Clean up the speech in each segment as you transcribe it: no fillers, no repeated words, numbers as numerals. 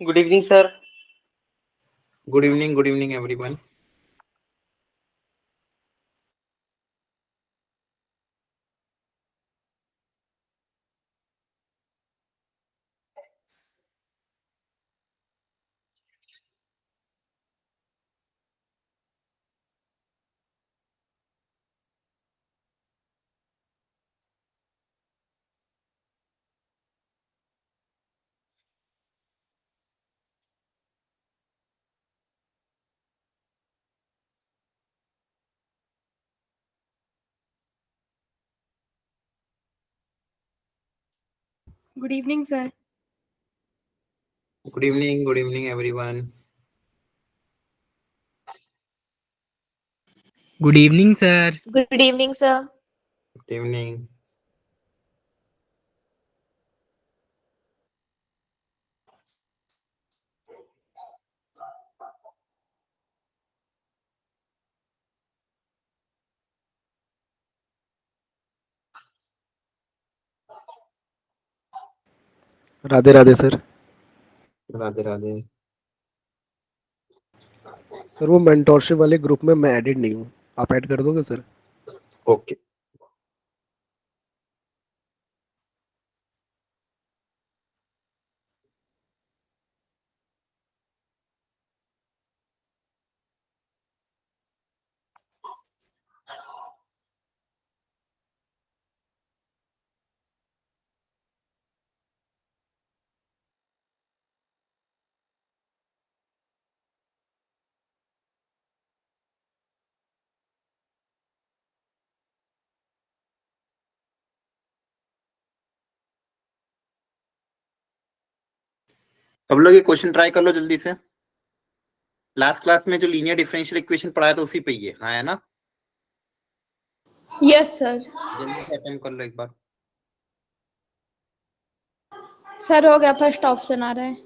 Good evening, sir. Good evening, everyone. Good evening, sir. Good evening, everyone. Good evening, sir. Good evening, sir. Good evening. Radhe Radhe sir. Radhe Radhe. Sir वो mentorship वाले group में मैं added नहीं हूँ, आप add कर दोगे सर? ओके। सब लोग ये क्वेश्चन ट्राई कर लो जल्दी से। लास्ट क्लास में जो लीनियर डिफरेंशियल इक्वेशन पढ़ाया था उसी पे ही है ना? Yes sir. जल्दी से अटेम्प्ट कर लो एक बार। सर हो गया, फर्स्ट ऑप्शन आ रहा है।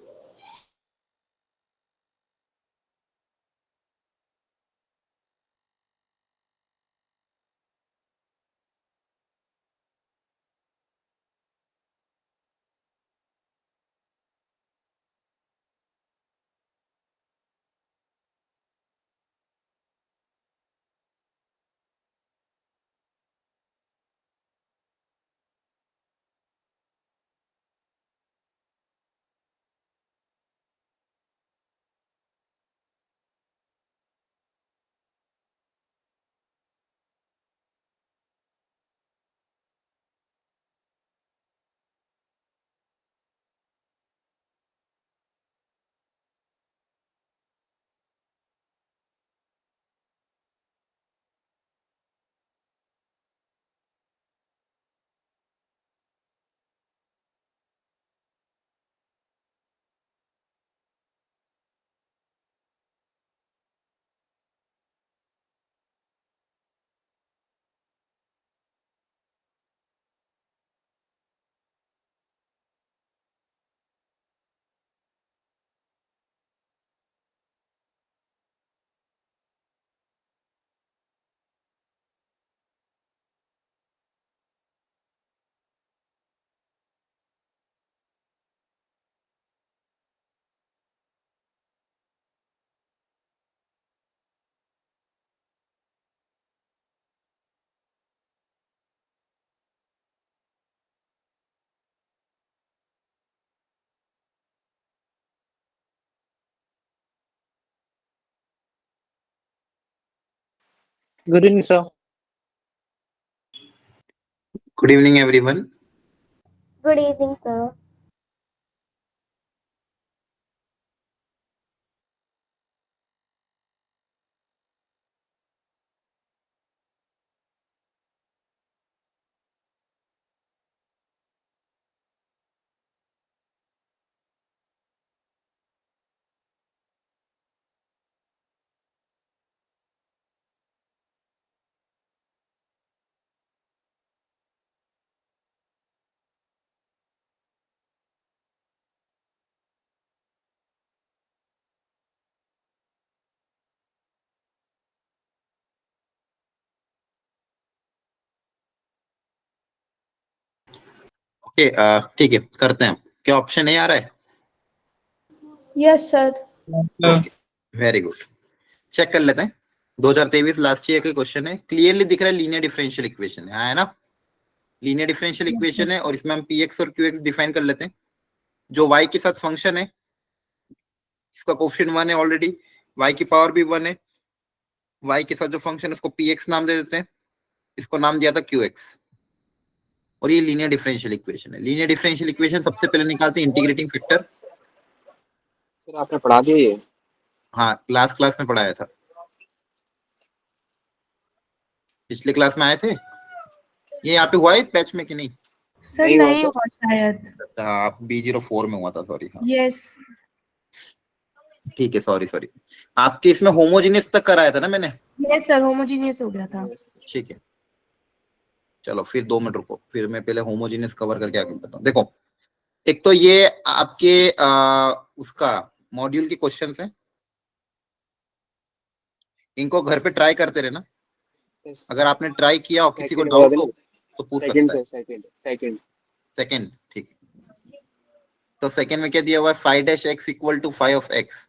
Good evening, sir. Good evening everyone. Good evening, sir. Okay, ठीक है, करते हैं। क्या ऑप्शन ए आ रहा है? Yes, sir. Very good. Check कर लेते हैं। 2023 लास्ट ईयर का क्वेश्चन है, क्लियरली दिख रहा है लीनियर डिफरेंशियल इक्वेशन है ना? लीनियर डिफरेंशियल इक्वेशन है और इसमें हम px और qx डिफाइन कर लेते हैं। जो y के साथ फंक्शन है, इसका कोफिशिएंट 1 है ऑलरेडी, y की पावर भी 1 है। y के साथ जो फंक्शन है उसको px नाम दे देते हैं, इसको नाम दिया था qx, और ये लीनियर डिफरेंशियल इक्वेशन है। लीनियर डिफरेंशियल इक्वेशन सबसे पहले निकालते हैं इंटीग्रेटिंग फैक्टर। सर आपने पढ़ा दिया ये? हाँ, लास्ट क्लास में पढ़ाया था, पिछले क्लास में आए थे। ये यहाँ पे हुआ है इस बैच में कि नहीं? सर नहीं हुआ नहीं सर। हुआ शायद। आप B04 में हुआ था, सॉरी। हाँ यस ठीक है, सॉरी सॉरी। आपके इसमें होमोजेनियस तक कराया था ना मैंने? यस सर, होमोजीनियस हो गया था। ठीक है, चलो फिर 2 मिनट रुको, फिर मैं पहले होमोजेनियस कवर करके आगे बताता हूँ। देखो, एक तो ये आपके उसका मॉड्यूल के क्वेश्चंस हैं, इनको घर पे ट्राई करते रहना। अगर आपने ट्राई किया और किसी को डाउट हो तो पूछ सकता है। सेकंड, ठीक है। तो सेकंड में क्या दिया हुआ है? 5-x equal to 5 of x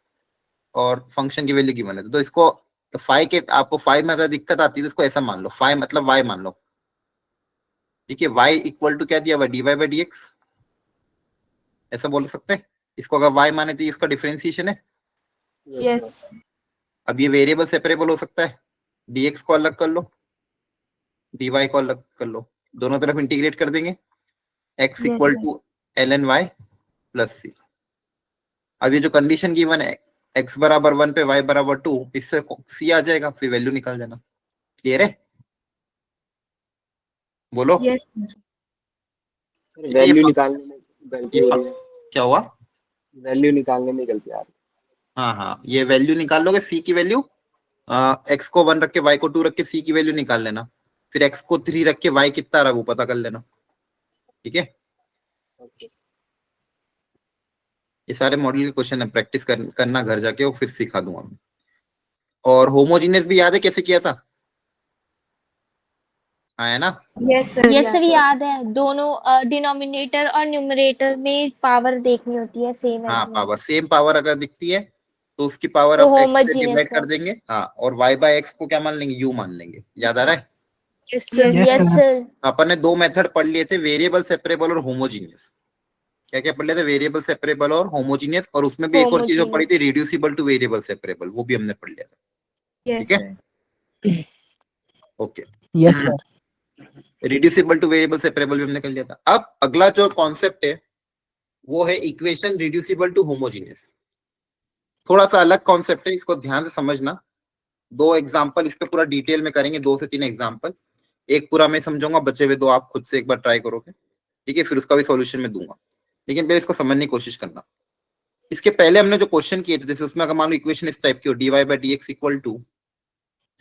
और फंक्शन की वैल्यू गिवन है। तो इसको 5 के, आपको 5 में अगर दिक्कत आती है तो इसको ऐसा मान लो, 5 मतलब y मान लो, ठीक है। y इक्वल टू क्या दिया हुआ? dy बाई dx, ऐसा बोल सकते हैं। इसको अगर y माने तो इसका डिफरेंशिएशन है। यस अब ये वेरिएबल सेपरेबल हो सकता है, dx को अलग कर लो, dy को अलग कर लो, दोनों तरफ इंटीग्रेट कर देंगे। x equal to ln y plus c। अब ये जो कंडीशन गिवन है, x बराबर 1 पे y बराबर 2, इससे c आ जाएगा, फिर वैल्यू निकाल जाना। क्लियर है? बोलो। यस वैल्यू निकालने में गलती ये हो रही है। क्या हुआ? वैल्यू निकालने में गलती आ रही हाँ हाँ, ये वैल्यू निकाल लोगे, c की वैल्यू, x को 1 रख के y को 2 रख के c की वैल्यू निकाल लेना, फिर x को 3 रख के y कितना रहा वो पता कर लेना, ठीक है। है। ये सारे मॉडल के क्वेश्चन है, प्रैक्टिस करना घर जाके, और फिर सिखा दूंगा मैं। और होमोजीनियस भी याद है कैसे किया था? हाँ है ना? Yes sir. यस सर, याद है। दोनों डिनोमिनेटर और न्यूमरेटर में पावर देखनी होती है, सेम है। हाँ, पावर, सेम पावर अगर दिखती है तो उसकी पावर तो ऑफ x से homogeneous डिवाइड है। कर देंगे। हाँ, और y बाय x को क्या मान लेंगे? u मान लेंगे। याद आ रहा है? Yes sir. Yes sir. अपन ने 2 मेथड पढ़ लिए थे, वेरिएबल सेपरेबल और होमोजीनियस। क्या क्या पढ़ लिए थे? वेरिएबल सेपरेबल और होमोजीनियस, और उसमें भी एक और चीज जो पढ़ी थी, रिड्यूसिबल टू वेरिएबल सेपरेबल, वो भी हमने पढ़ लिया था। यस ठीक है, okay. Yes sir. Reducible two variable separable भी हमने कर लिया था। अब अगला जो कॉन्सेप्ट है वो है इक्वेशन रिड्यूसिबल टू होमोजीनियस। थोड़ा सा अलग कॉन्सेप्ट है, इसको ध्यान से समझना। 2 एग्जांपल इस पे पूरा डिटेल में करेंगे, 2 से 3 एग्जांपल। एक पूरा मैं समझाऊंगा, बचे हुए 2 आप खुद से एक बार ट्राई करोगे, ठीक है। फिर उसका भी सॉल्यूशन मैं दूंगा, लेकिन पहले इसको समझने की कोशिश करना। इसके पहले हमने जो क्वेश्चन किए थे, जैसे उसमें अगर मान लो इक्वेशन इस टाइप की हो, dy by dx equal to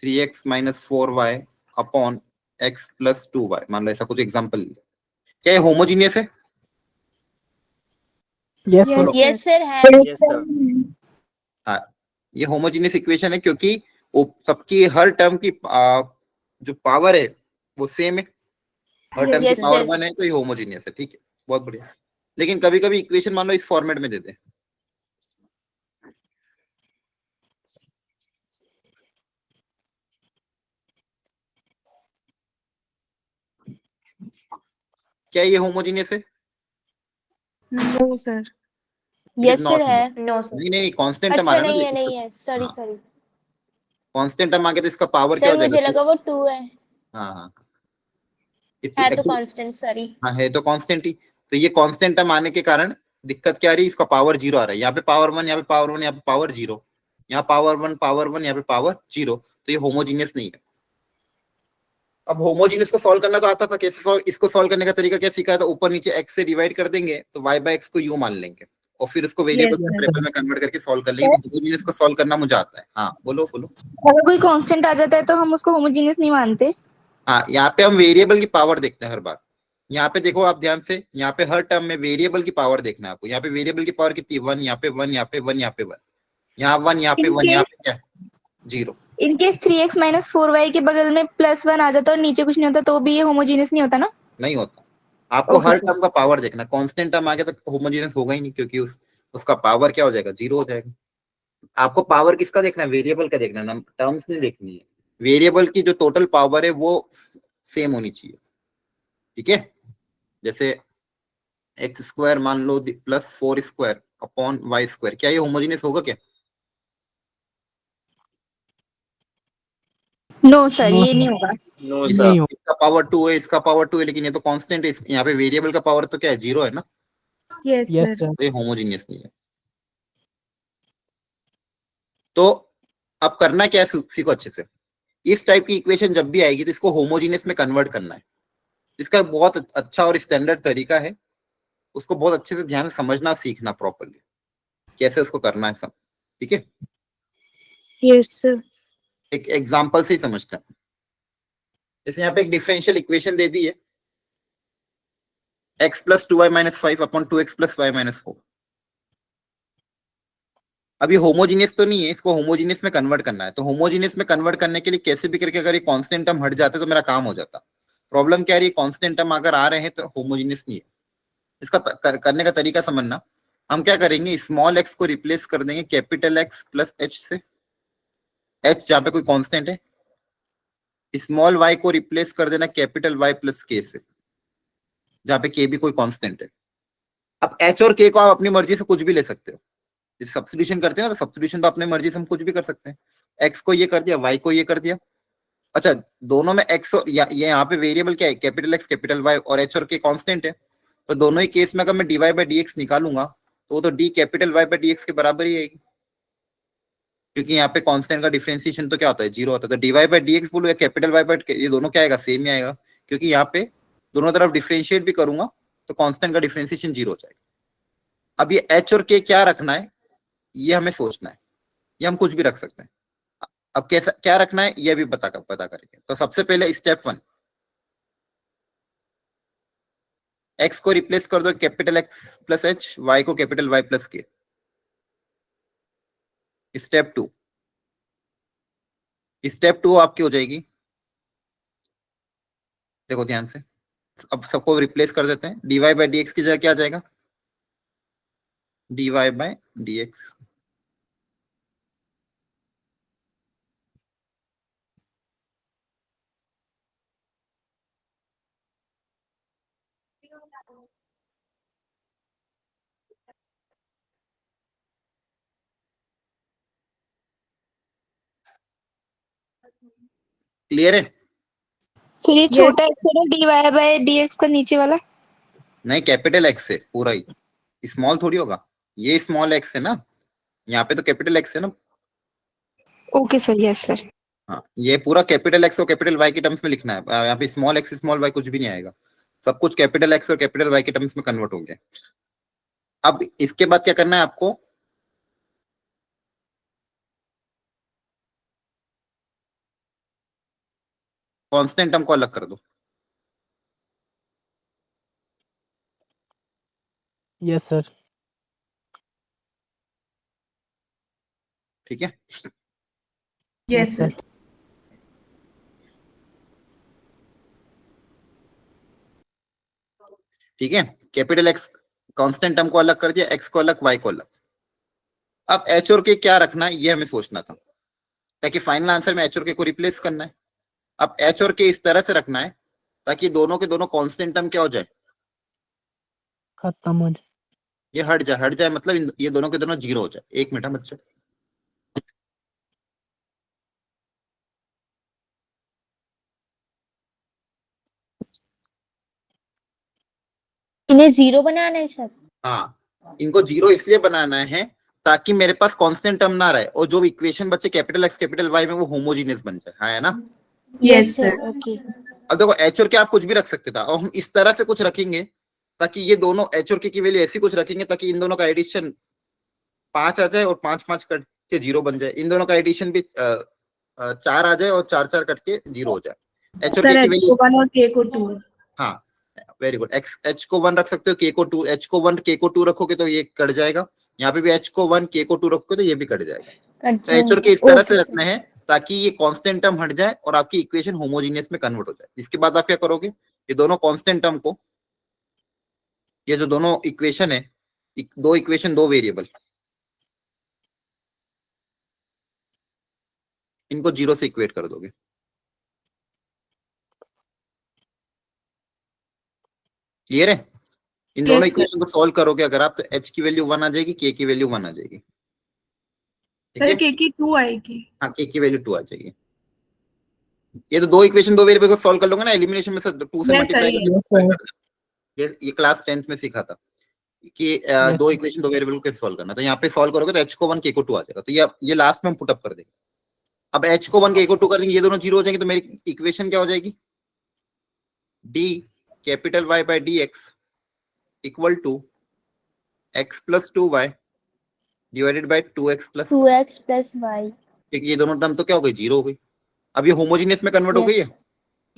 3x minus 4y upon x plus 2y, मान लो ऐसा कुछ एग्जांपल। क्या ये होमोजीनियस है? Yes sir. यस सर है। Yes sir. हाँ, ये होमोजीनियस इक्वेशन है, क्योंकि वो सबकी हर टर्म की जो पावर है वो सेम है। हर टर्म की Yes, पावर sir. 1 है, तो ये होमोजीनियस है। ठीक है, बहुत बढ़िया। लेकिन कभी कभी इक्वेशन मान लो इस फॉर्मेट में देते हैं, क्या ये होमोजीनियस है? No sir. Yes not sir है। No sir. नहीं नहीं, कांस्टेंट टर्म आ अच्छा रहा है नहीं ना। है, नहीं है। सॉरी सॉरी कांस्टेंट टर्म आ गया तो इसका पावर क्या सर, हो मुझे जाएगा? लगा वो 2 है। हाँ हाँ, है तो कांस्टेंट, सॉरी। हाँ है तो कांस्टेंट ही। तो ये कांस्टेंट टर्म आने के कारण दिक्कत क्या आ रही है? इसका पावर 0 आ रहा है। यहाँ पे पावर 1, यहाँ पे पावर 1, यहाँ पे पावर 0, यहाँ पावर 1, यहाँ पे पावर 0। तो ये होमोजीनियस नहीं है। अब होमोजीनियस को सॉल्व करना तो आता था, कैसे सॉल्व? इसको सॉल्व करने का तरीका क्या सीखा था? ऊपर नीचे x से डिवाइड कर देंगे तो y बाय x को u मान लेंगे, और फिर उसको वेरिएबल Yes, sir. सेपरेबल में कन्वर्ट करके सॉल्व कर लेंगे। तो होमोजीनियस को सॉल्व करना मुझे आता है। हाँ बोलो बोलो। अगर कोई कांस्टेंट आ जाता है तो हम उसको होमोजेनियस नहीं मानते। हाँ, यहाँ पे हम वेरिएबल की पावर देखते हैं हर बार। यहाँ पे देखो आप ध्यान से, यहाँ पे हर टर्म में वेरिएबल की पावर देखना है आपको। यहाँ पे वेरिएबल की पावर कितनी? 1, यहाँ पे 1, यहाँ पे 1, यहाँ पे 1, यहाँ 1, यहाँ पे 1, यहाँ पे क्या? 0। इनकेस 3x माइनस 4y के बगल में +1 आ जाता और नीचे कुछ नहीं होता तो भी ये होमोजेनियस नहीं होता ना? नहीं होता। आपको Okay, हर sir. टर्म का पावर देखना। कांस्टेंट टर्म आ गया तो होमोजेनियस होगा ही नहीं, क्योंकि उसका पावर क्या हो जाएगा, 0 हो जाएगा। आपको पावर किसका देखना है, वेरिएबल का देखना है, टर्म्स नहीं देखनी है। वेरिएबल की जो टोटल पावर है वो सेम होनी चाहिए, ठीक है। जैसे एक्स स्क्वायर मान लो plus 4 square upon y square, क्या ये होमोजेनियस होगा क्या? नो सर, ये नहीं होगा। नो इसका, सर। इसका पावर 2 है, इसका पावर 2 है, लेकिन ये तो कांस्टेंट है, यहाँ पे वेरिएबल का पावर तो क्या है, 0 है ना, यस यस सर। सर। तो ये होमोजेनियस नहीं है। तो अब करना क्या है, सीखो अच्छे से। इस टाइप की इक्वेशन जब भी आएगी तो इसको होमोजेनियस में कन्वर्ट करना है। इसका बहुत अच्छा और स्टैंडर्ड तरीका है, उसको बहुत अच्छे से ध्यान से समझना, सीखना प्रॉपरली कैसे उसको करना है सब, ठीक है। Yes sir. एक एग्जांपल से ही समझते हैं। जैसे यहाँ पे एक डिफरेंशियल इक्वेशन दे दी है, x plus 2y minus 5 upon 2x plus y minus 4। अब ये होमोजीनियस तो नहीं है, इसको होमोजीनियस में कन्वर्ट करना है। तो होमोजीनियस में कन्वर्ट करने के लिए कैसे भी करके अगर ये कांस्टेंट टर्म हट जाते तो मेरा काम हो जाता। प्रॉब्लम क्या है, कांस्टेंट टर्म अगर आ रहे हैं तो होमोजीनियस नहीं है। इसका करने का तरीका समझना। हम क्या करेंगे, स्मॉल एक्स को रिप्लेस कर देंगे कैपिटल एक्स प्लस एच से, एच जहाँ पे कोई कांस्टेंट है। स्मॉल वाई को रिप्लेस कर देना कैपिटल वाई प्लस के से, जहाँ पे के भी कोई कांस्टेंट है। अब एच और के को आप अपनी मर्जी से कुछ भी ले सकते हो। जैसे सब्स्टिट्यूशन करते हैं ना, तो सब्स्टिट्यूशन तो अपनी मर्जी से हम कुछ भी कर सकते हैं। एक्स को ये कर दिया, वाई को ये कर दिया। अच्छा, दोनों में एक्स और ये यहाँ पे वेरिएबल क्या है, कैपिटल एक्स कैपिटल वाई, और एच और के कांस्टेंट है। तो दोनों ही केस में अगर मैं D Y by D X निकालूंगा तो वो तो D capital Y by D X के बराबर ही आएगी, क्योंकि यहाँ पे कांस्टेंट का डिफरेंशिएशन तो क्या होता है, 0 होता है। तो D Y by D X बोलो या कैपिटल वाई बाई, ये दोनों क्या आएगा, सेम ही आएगा, क्योंकि यहाँ पे दोनों तरफ डिफरेंशिएट भी करूंगा तो कांस्टेंट का डिफरेंशिएशन 0 हो जाएगा। अब ये एच और के क्या रखना है ये हमें सोचना है, ये हम कुछ भी रख सकते हैं। अब कैसा क्या रखना है ये भी पता करेंगे। तो सबसे पहले स्टेप 1, एक्स को रिप्लेस कर दो capital x plus H, Y को capital Y plus K. Step 2, step 2 आपकी हो जाएगी, देखो ध्यान से। अब सबको रिप्लेस कर देते हैं, D Y by D x की जगह क्या आ जाएगा, D Y by D X. Clear है? सर ये छोटा एक्स है ना, D Y by D X का नीचे वाला। नहीं, कैपिटल एक्स है पूरा ही, स्मॉल थोड़ी होगा। ये स्मॉल एक्स है ना, यहाँ पे तो कैपिटल एक्स है ना। Okay sir, yes sir. हाँ, ये पूरा कैपिटल एक्स और कैपिटल वाई के टर्म्स में लिखना है। यहाँ पे स्मॉल एक्स स्मॉल वाई कुछ भी नहीं आएगा, सब कुछ कैपिटल एक्स और कैपिटल वाई के टर्म्स में कन्वर्ट हो गया। अब इसके बाद क्या करना है आपको, कांस्टेंट टर्म को अलग कर दो, यस सर। ठीक है। Yes sir. ठीक है, कैपिटल एक्स कांस्टेंट टर्म को अलग कर दिया, एक्स को अलग, वाई को अलग। अब एच और के क्या रखना है ये हमें सोचना था, ताकि फाइनल आंसर में एच और के को रिप्लेस करना है। अब एच और के इस तरह से रखना है ताकि दोनों के दोनों कांस्टेंट टर्म क्या हो जाए, खत्म हो जाए। ये हट जाए मतलब ये दोनों के दोनों 0 हो जाए। एक मिनट बच्चों, इन्हें 0 बनाना है सर? हाँ, इनको 0 इसलिए बनाना है ताकि मेरे पास कांस्टेंट टर्म ना रहे और जो इक्वेशन बच्चे कैपिटल एक्स कैपिटल वाई में वो होमोजीनियस बन जाए। हाँ है ना? Yes sir. ओके। अब देखो एच और के आप कुछ भी रख सकते था, और हम इस तरह से कुछ रखेंगे ताकि ये दोनों एच और के की वैल्यू ऐसी कुछ रखेंगे ताकि इन दोनों का एडिशन 5 आ जाए और 5 5 कट के 0 बन जाए। इन दोनों का एडिशन भी 4 आ जाए और 4 4 कट के 0 हो जाए। एच और के की वैल्यू 1 और k को 2। हाँ वेरी गुड। एक्स एच को 1 रख सकते हो, के को 2, एच को 1 के को 2 रखोगे तो ये कट जाएगा। यहाँ पे भी एच को 1 के को 2 रखोगे तो ये भी कट जाएगा। तो एच और के इस तरह से रखना है ताकि ये कांस्टेंट टर्म हट जाए और आपकी इक्वेशन होमोजीनियस में कन्वर्ट हो जाए। इसके बाद आप क्या करोगे, ये दोनों कांस्टेंट टर्म को, ये जो दोनों इक्वेशन है दो इक्वेशन, दो वेरिएबल, इनको जीरो से इक्वेट कर दोगे। क्लियर है? इन दोनों Yes, sir. इक्वेशन को सॉल्व करोगे अगर आप, तो h की वैल्यू 1 आ जाएगी, k की वैल्यू 1 आ जाएगी। ठीक सर है? के की 2 आएगी। हाँ, k की वैल्यू 2 आ जाएगी। ये तो दो इक्वेशन, दो वेरिएबल को सॉल्व कर लोगे ना, एलिमिनेशन में से 2 से Yes, मल्टीप्लाई sir, करके। ये क्लास 10th में सीखा था कि दो इक्वेशन, दो वेरिएबल को कैसे सॉल्व करना। तो यहाँ पे सॉल्व करोगे तो h को 1 k को 2 आ जाएगा। तो ये लास्ट में हम पुट अप कर देंगे। अब h को 1 k को 2 कर देंगे, ये दोनों जीरो हो जाएंगे, तो मेरी इक्वेशन क्या हो जाएगी? d capital Y by dx equal to x plus 2y divided by 2x plus, 2x plus y. क्योंकि ये दोनों टर्म तो क्या हो गई? जीरो हो गई। अब ये होमोजीनियस में कन्वर्ट हो गई है।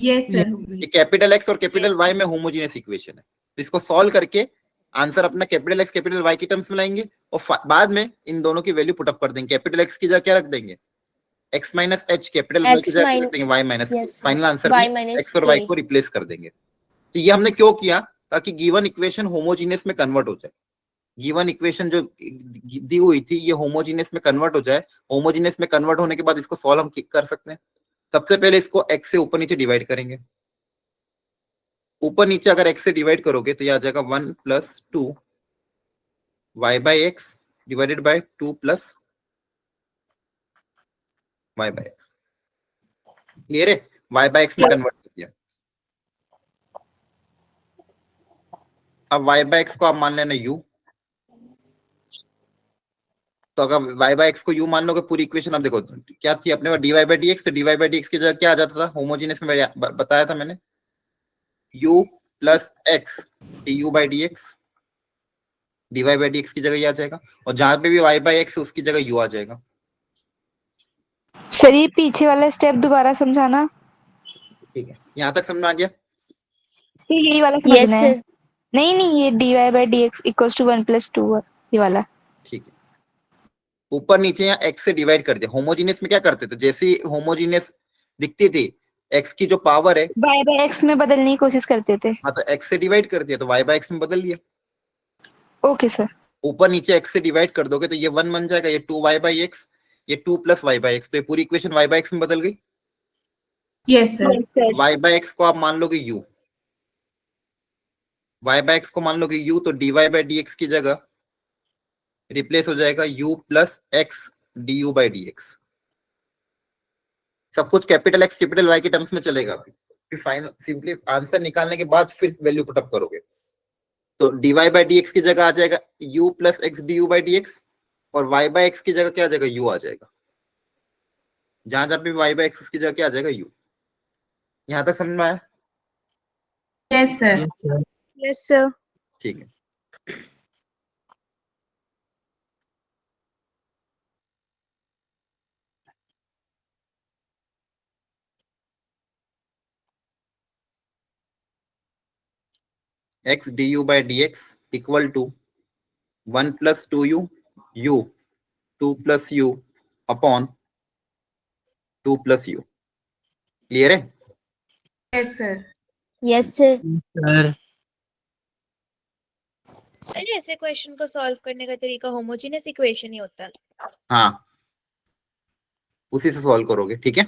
yes sir, ये कैपिटल x और कैपिटल y में होमोजीनियस इक्वेशन है। तो इसको सॉल्व करके आंसर अपना कैपिटल x कैपिटल y की टर्म्स में लाएंगे और बाद में इन दोनों की वैल्यू पुट अप कर देंगे। कैपिटल x की जगह क्या रख देंगे? x minus h, capital y की जगह क्या रख देंगे? y minus. Yes, final answer y में minus x और y k. को रिप्लेस कर देंगे। तो ये हमने क्यों किया? ताकि गिवन इक्वेशन होमोजीनियस में कन्वर्ट हो जाए। गिवन इक्वेशन जो दी हुई थी ये होमोजीनियस में कन्वर्ट हो जाए। होमोजीनियस में कन्वर्ट होने के बाद इसको सॉल्व हम कर सकते हैं। सबसे पहले इसको x से ऊपर नीचे डिवाइड करेंगे। ऊपर नीचे अगर x से डिवाइड करोगे तो ये आ जाएगा 1 plus 2 y by x divided by 2 plus y by x. Clear है? y बाई एक्स में कन्वर्ट कर दिया। अब y बाई एक्स को आप मान लेना u। तो अगर y बाई एक्स को u मान लोगे, पूरी इक्वेशन अब देखो क्या थी अपने पास, dy बाई dx। तो dy बाई dx की जगह क्या आ जाता था? होमोजीनियस में बताया था मैंने, u plus x du by dx। dy by dx की जगह ये आ जाएगा, और जहां पे भी y बाई एक्स उसकी जगह u आ जाएगा। सर ये पीछे वाला स्टेप दोबारा समझाना। ठीक है, यहाँ तक समझ में आ गया? सर यही वाला Yes, समझना है। sir. नहीं नहीं, ये dy by dx equals to 1 plus 2 ये वाला। ठीक है, ऊपर नीचे यहाँ x से डिवाइड कर दिया। होमोजीनियस में क्या करते थे? जैसे होमोजीनियस दिखती थी, x की जो पावर है y बाई x में बदलने की कोशिश करते थे। हाँ, तो x से डिवाइड कर दिया तो y बाई एक्स में बदल लिया। Okay sir. ऊपर नीचे x से डिवाइड कर दोगे तो ये 1 बन जाएगा, ये 2y बाई एक्स, ये 2 प्लस y बाई एक्स। तो ये पूरी इक्वेशन y बाई एक्स में बदल गई। yes sir, y by x को आप मान लोगे u, y बाई एक्स को मान लोगे u, तो dy बाई dx की जगह रिप्लेस हो जाएगा u plus x du by dx। सब कुछ कैपिटल x कैपिटल y के टर्म्स में चलेगा। फिर फाइनल सिंपली आंसर निकालने के बाद फिर वैल्यू पुट अप करोगे तो dy बाई dx की जगह आ जाएगा u plus x du by dx, और y बाई एक्स की जगह क्या आ जाएगा? u आ जाएगा। जहां जहां पे y बाई एक्स उसकी जगह क्या आ जाएगा? u। यहां तक समझ में आया? yes sir, Yes, sir. ठीक है, x du by dx equal to 1 plus 2u u 2 plus u upon 2 plus u। Clear है? yes sir, Yes, sir. Sir ऐसे क्वेश्चन को सॉल्व करने का तरीका होमोजेनियस इक्वेशन ही होता है। हाँ, उसी से सॉल्व करोगे। ठीक है,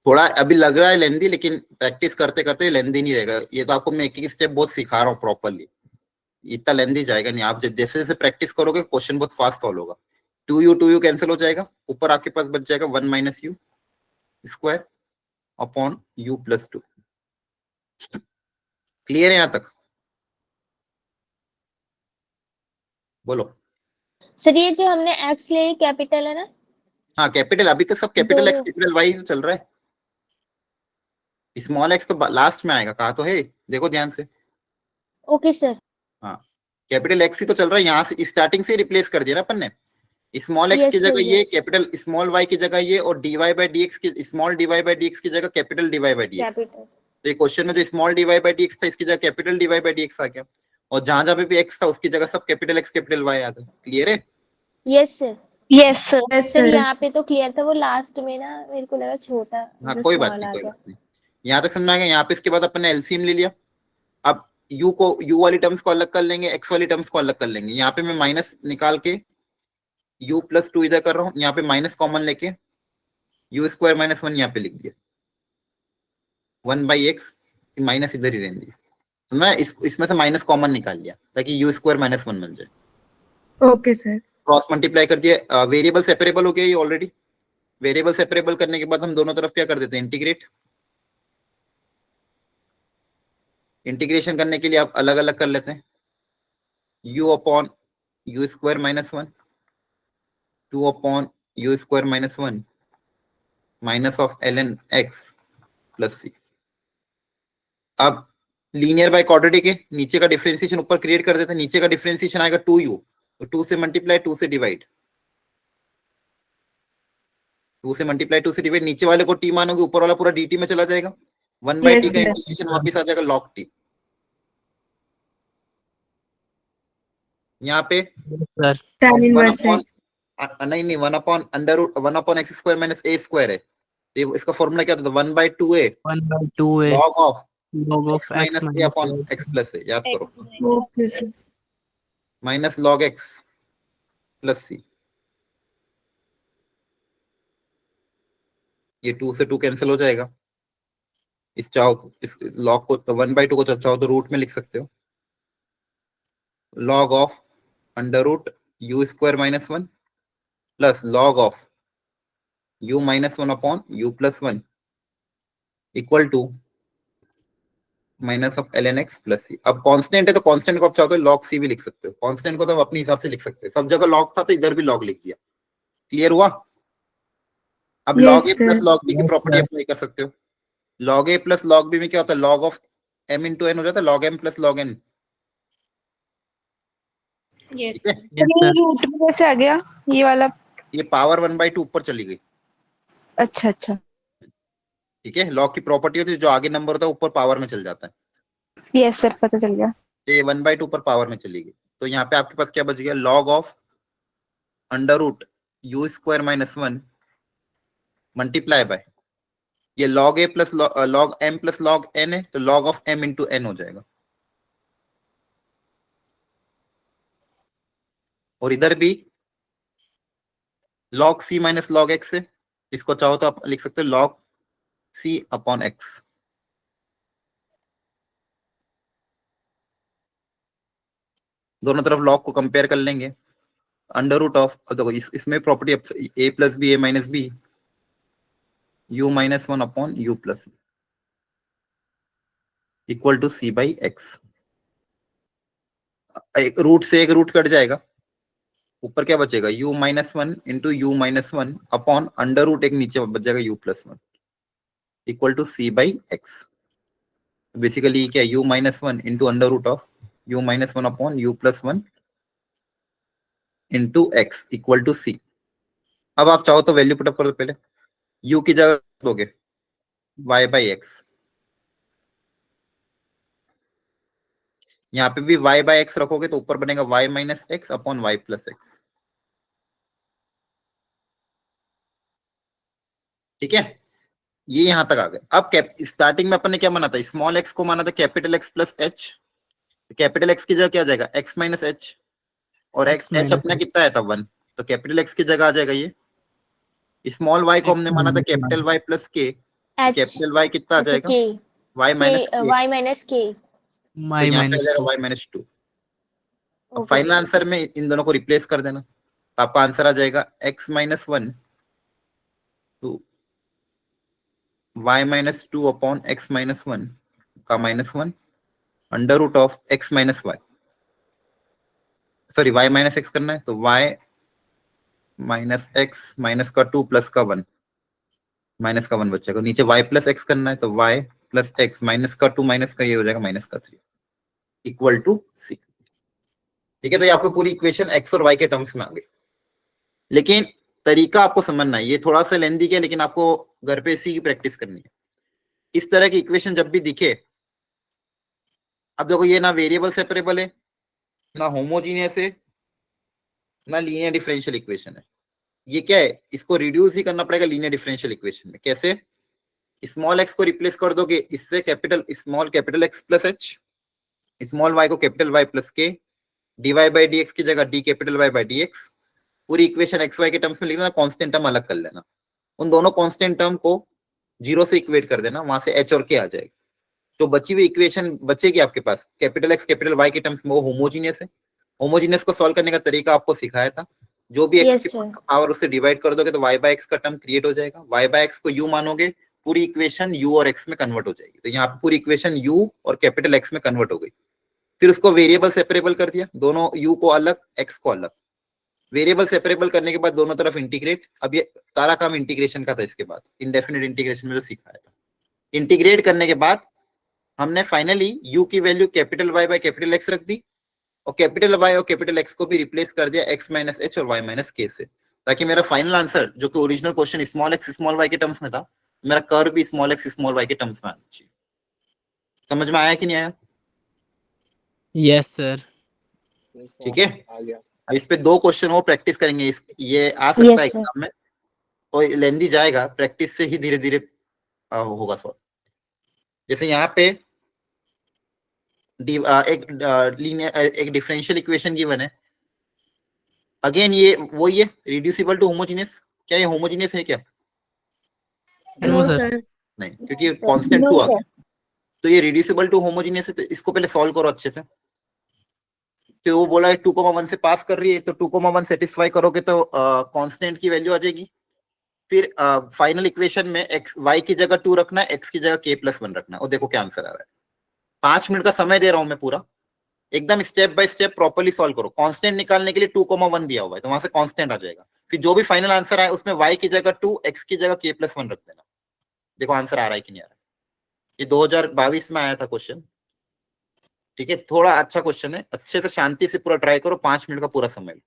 थोड़ा अभी लग रहा है लेंदी, लेकिन प्रैक्टिस करते करते लेंदी नहीं रहेगा। ये तो आपको मैं एक एक स्टेप बहुत सिखा रहा हूँ प्रॉपरली, इतना लेंदी जाएगा नहीं। आप जैसे जैसे प्रैक्टिस करोगे क्वेश्चन बहुत फास्ट सॉल्व होगा। 2u कैंसिल हो जाएगा, ऊपर आपके पास बच जाएगा 1 minus you square upon u plus 2। Clear है यहाँ तक? बोलो। सर ये जो हमने x ले कैपिटल है ना? हाँ, कैपिटल अभी तक सब कैपिटल दोनों। एक्स कैपिटल वाई चल रहा है। स्मॉल एक्स तो लास्ट में आएगा, कहा तो है, देखो ध्यान से। Okay sir. हाँ, कैपिटल एक्स ही तो चल रहा है, यहाँ से स्टार्टिंग से रिप्लेस कर दिया ना अपन ने। स्मॉल एक्स Yes, की sir, जगह ये, yes. कैपिटल स्मॉल वाई की जगह ये, और dy बाई dx की स्मॉल dy बाई dx की जगह capital dy by dx। Capital. तो ये क्वेश्चन में जो स्मॉल dy बाई dx था इसकी जगह कैपिटल dy बाई dx आ गया, और जहां जहां पे भी x था उसकी जगह सब कैपिटल x कैपिटल y आ गया। क्लियर है? Yes sir. Yes sir. yes sir sir, यहाँ पे तो क्लियर था, वो लास्ट में ना मेरे को लगा छोटा हाँ, जो कोई बात small नहीं, आ कोई गया। बात नहीं। यहाँ तक समझ में आ गया। यहाँ पे इसके बाद अपन ने एलसीएम ले लिया। अब u वाली टर्म्स को अलग कर लेंगे, x वाली टर्म्स को अलग कर लेंगे। यहाँ पे मैं माइनस निकाल के u प्लस 2 इधर कर रहा हूँ, यहाँ पे माइनस कॉमन लेके u स्क्वायर माइनस 1 यहाँ पे लिख दिया, 1/x माइनस इधर ही रहने दिया। तो मैं इसमें से माइनस कॉमन निकाल लिया ताकि u स्क्वायर माइनस 1 बन जाए। Okay sir. क्रॉस मल्टीप्लाई कर दिया, वेरिएबल सेपरेबल हो गया ये ऑलरेडी। वेरिएबल सेपरेबल करने के बाद हम दोनों तरफ क्या कर देते हैं, इंटीग्रेट। इंटीग्रेशन करने के लिए आप अलग अलग कर लेते हैं, u upon u square minus 1, 2 upon u square minus 1 minus of ln x plus c। अब लीनियर बाय क्वाड्रेटिक है, नीचे का डिफरेंशिएशन ऊपर क्रिएट कर देते हैं। नीचे का डिफरेंशिएशन आएगा 2u, तो 2 से मल्टीप्लाई 2 से डिवाइड, 2 से मल्टीप्लाई 2 से डिवाइड। नीचे वाले को t मानोगे, ऊपर वाला पूरा dt में चला जाएगा। 1/t Yes, का sir. इंटीग्रेशन वापस आ जाएगा log t। यहाँ पे tan inverse upon- x। नहीं 1 upon under root 1 upon x square minus a square है। ये इसका फॉर्मूला क्या था, 1/2a 1/2a log of log x minus a upon x plus a, याद करो, okay sir. Minus log x plus c। ये 2 से 2 कैंसिल हो जाएगा। इस चाहो इस log को 1/2 को चाहो तो रूट में लिख सकते हो, log of under root u square minus 1 plus log of u minus 1 upon u plus 1 equal to minus of ln x plus c। अब कांस्टेंट है तो कांस्टेंट को आप चाहो तो log c भी लिख सकते हो, कांस्टेंट को तो आप अपने हिसाब से लिख सकते हो। सब जगह log था तो इधर भी log लिख दिया। क्लियर हुआ? अब Yes, log a sir. Plus log b की Yes, प्रॉपर्टी sir. अप्लाई कर सकते हो। log a plus log b में क्या होता है, log of m into n हो जाता है, log m plus log n। Yes. ठीक है, yes sir रूट में कैसे आ गया ये वाला? ये पावर 1/2 ऊपर चली गई। अच्छा अच्छा। ठीक है, log की प्रॉपर्टी होती है जो आगे नंबर होता है ऊपर पावर में चल जाता है। यस सर, पता चल गया। ये 1/2 ऊपर पावर में चली गई, तो यहाँ पे आपके पास क्या बच गया, log of under root u square minus 1 multiply by ये log a plus log m plus log n है, तो log of m into n हो जाएगा। और इधर भी log c minus log x है, इसको चाहो तो आप लिख सकते हो log c अपॉन x। दोनों तरफ log को कंपेयर कर लेंगे, अंडर रूट ऑफ, देखो इसमें property a plus B a minus B u minus 1 upon u plus equal to c by x. Root से एक रूट कट जाएगा, ऊपर क्या बचेगा, u minus 1 into u minus 1 upon under root एक नीचे बच जाएगा u plus 1 equal to c by x. Basically क्या u minus 1 into under root of u minus 1 upon u plus 1 into x equal to c। अब आप चाहो तो value put up करो, पहले u की जगह दोगे y बाई एक्स, यहाँ पे भी y बाई एक्स रखोगे तो ऊपर बनेगा y minus x upon y plus x. ठीक है, ये यहां तक आ गए। अब स्टार्टिंग में अपन ने क्या माना था, स्मॉल एक्स को माना था capital x plus h. Capital x की जगह क्या आ जाएगा, एक्स माइनस एच, और X एक्स एच minus अपना कितना है था 1, तो कैपिटल एक्स की जगह आ जाएगा ये। स्मॉल वाई को हमने माना था capital Y plus K, H capital Y कितना आ अच्छा जाएगा, K Y minus K y minus K। y यहाँ पे आ minus जाएगा 2 वाई माइनस 2। अब Okay, फाइनल sir. आंसर में इन दोनों को रिप्लेस कर देना, तो आपका आंसर आ जाएगा x minus 1 to y minus 2 upon x minus 1 का minus 1 under root of x minus y, sorry y minus x करना है तो y माइनस एक्स माइनस का 2 प्लस का 1 माइनस का 1 बचेगा। नीचे y प्लस एक्स करना है तो y प्लस एक्स माइनस का 2 माइनस का ये हो जाएगा माइनस का 3 इक्वल टू c। ठीक है, तो ये आपको पूरी इक्वेशन x और y के टर्म्स में आ गई। लेकिन तरीका आपको समझना है, ये थोड़ा सा लेंदी है लेकिन आपको घर पे इसी की प्रैक्टिस करनी है। इस तरह की इक्वेशन जब भी दिखे, अब देखो ये ना वेरिएबल सेपरेबल है, ना होमोजीनियस है, ना लीनियर डिफरेंशियल इक्वेशन है। ये क्या है, इसको रिड्यूस ही करना पड़ेगा लीनियर डिफरेंशियल इक्वेशन में। कैसे, स्मॉल एक्स को रिप्लेस कर दोगे इससे, capital small capital x plus H, small y को कैपिटल Y प्लस के, dy बाई dx की जगह d capital Y by dx, पूरी इक्वेशन एक्स वाई के टर्म्स में लिख देना, कांस्टेंट टर्म अलग कर लेना, उन दोनों कांस्टेंट टर्म को जीरो से इक्वेट कर देना, वहां से h और k आ जाएगी। तो बची हुई इक्वेशन बचेगी आपके पास कैपिटल एक्स कैपिटल वाई के टर्म्स में, वो होमोजीनियस है। होमोजीनियस को सॉल्व करने का तरीका आपको सिखाया था, जो भी एक्स Yes, की sir. पावर उससे डिवाइड कर दोगे तो y बाय एक्स का टर्म क्रिएट हो जाएगा, y बाय एक्स को u मानोगे, पूरी इक्वेशन u और x में कन्वर्ट हो जाएगी। तो यहाँ पे पूरी इक्वेशन u और कैपिटल x में कन्वर्ट हो गई। फिर उसको वेरिएबल सेपरेबल कर दिया, दोनों u को अलग x को अलग, वेरिएबल सेपरेबल करने के बाद दोनों तरफ इंटीग्रेट। अब ये सारा काम इंटीग्रेशन का था, इसके बाद इंडेफिनिट इंटीग्रेशन में जो सिखाया था। इंटीग्रेट करने के बाद हमने फाइनली u की value capital y by capital x रख दी, और कैपिटल Y और कैपिटल X को भी रिप्लेस कर दिया x माइनस h और y माइनस k से, ताकि मेरा फाइनल आंसर जो कि original question small x small y के टर्म्स में था, मेरा कर्व भी स्मॉल x स्मॉल y के टर्म्स में आना चाहिए। समझ में आया कि नहीं आया? Yes sir. Yes, sir. ठीक है, आ गया। अब इस पे 2 क्वेश्चन और प्रैक्टिस करेंगे, ये आ सकता है Yes, sir. एग्जाम में, और लेंदी जाएगा, प्रैक्टिस से ही धीरे धीरे होगा सॉल्व। जैसे यहाँ पे एक डिफरेंशियल इक्वेशन गिवन है, अगेन ये वही है, रिड्यूसिबल टू होमोजीनियस। क्या ये होमोजीनियस है क्या? No no sir. सर। नहीं, क्योंकि कांस्टेंट No, 2 आ sir. गया। तो ये रिड्यूसिबल टू होमोजीनियस है, तो इसको पहले सॉल्व करो अच्छे से। तो वो बोला है 2,1 से पास कर रही है, तो 2,1 सेटिस्फाई करोगे तो कांस्टेंट की वैल्यू आ जाएगी। फिर फाइनल इक्वेशन में एक्स वाई की जगह 2 रखना है, एक्स की जगह k+1 रखना है, और देखो क्या आंसर आ रहा है। 5 मिनट का समय दे रहा हूं मैं पूरा, एकदम step by step properly solve करो। कांस्टेंट निकालने के लिए 2,1 दिया हुआ है, तो वहां से कांस्टेंट आ जाएगा। फिर जो भी फाइनल आंसर आए उसमें y की जगह 2, x की जगह k+1 रख देना। देखो आंसर आ रहा है कि नहीं आ रहा है। ये 2022 में आया था क्वेश्चन, ठीक है, थोड़ा अच्छा क्वेश्चन है, अच्छे से शांति से पूरा ट्राई करो, 5 मिनट का पूरा समय लो।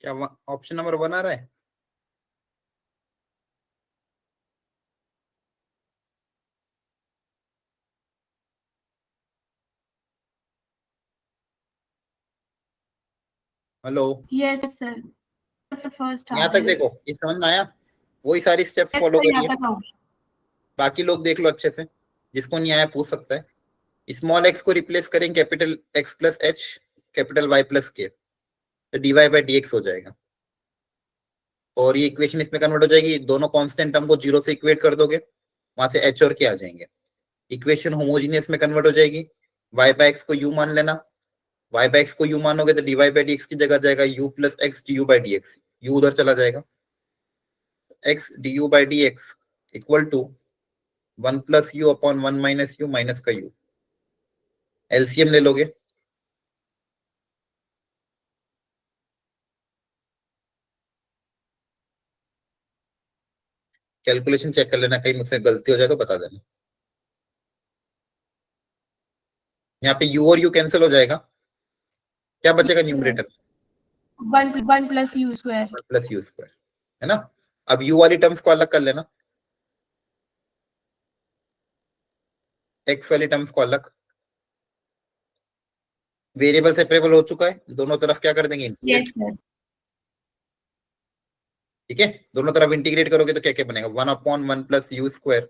क्या ऑप्शन नंबर 1 आ रहा है? Hello, Yes, sir. The first यहाँ half. तक देखो, ये समझ में आया? वही सारी स्टेप्स Yes, फॉलो sir, यहाँ करिए। तक आओ। बाकी लोग देख लो अच्छे से, जिसको नहीं आया पूछ सकता है। स्मॉल एक्स को रिप्लेस करें capital x plus h, capital Y plus K, तो डीवाई बाई डी एक्स हो जाएगा। और ये इक्वेशन इसमें कन्वर्ट हो जाएगी, दोनों कांस्टेंट टर्म को जीरो से इक्वेट कर दोगे, वहां से एच और के आ जाएंगे। इक्वेशन होमोजीनियस में कन्वर्ट हो जाएगी। वाई बाई एक्स को यू मान लेना, वाई बाई एक्स को यू मानोगे तो डीवाई बाई डी एक्स की जगह जाएगा u plus x d u by D x, u उधर चला जाएगा, x d u by D x equal to 1 plus u upon 1 minus u minus का यू। एलसीएम ले लोगे, कैलकुलेशन चेक कर लेना, कहीं मुझसे गलती हो जाए तो बता देना। यहाँ पे u और u कैंसिल हो जाएगा, क्या बचेगा numerator? 1 plus U square. Plus u square, है ना। अब u वाली टर्म्स को अलग कर लेना, x वाली टर्म्स को अलग। वेरिएबल सेपरेबल हो चुका है, दोनों तरफ क्या कर देंगे? इंटीग्रेट। Yes, sir. ठीक है, दोनों तरफ इंटीग्रेट करोगे तो क्या क्या बनेगा? 1 upon 1 plus u square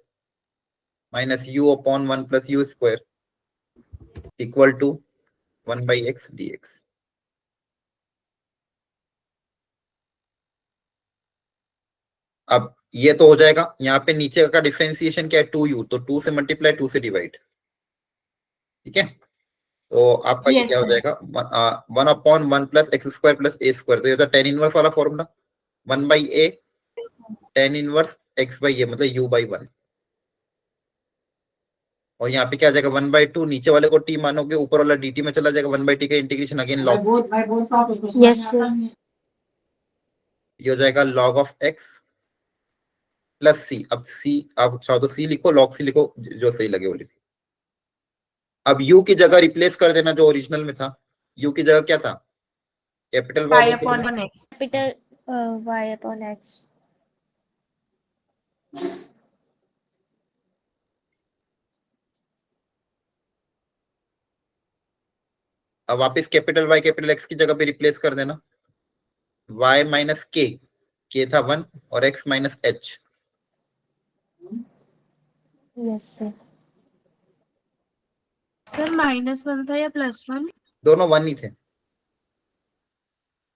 minus u upon 1 plus u square equal to 1 by x d x. अब ये तो हो जाएगा। यहाँ पे नीचे का डिफरेंशिएशन क्या है? 2u, तो 2 से मल्टीप्लाई 2 से डिवाइड। ठीक है, तो आपका ये Yes, क्या हो sir. जाएगा? 1 upon 1 plus x square plus a square, तो ये होता है टेन इनवर्स वाला फॉर्मूला, 1 by a tan inverse x by a, मतलब u बाई 1। और यहाँ पे क्या आ जाएगा? 1 बाई 2, नीचे वाले को टी मानोगे, ऊपर वाला dt में चला जाएगा। 1 बाई टी का integration again log, yes sir. ये हो जाएगा log ऑफ x प्लस सी। अब सी आप चाहो तो सी लिखो, log सी लिखो, जो सही लगे वो लिखो। अब u की जगह रिप्लेस कर देना जो ओरिजिनल में था। u की जगह क्या था? Capital Y Y upon 1x. Capital y upon x। अब वापस कैपिटल वाई कैपिटल एक्स की जगह पे रिप्लेस कर देना। y माइनस के था 1 और x minus H. Yes sir. Sir, -1 था या +1? दोनों 1 ही थे,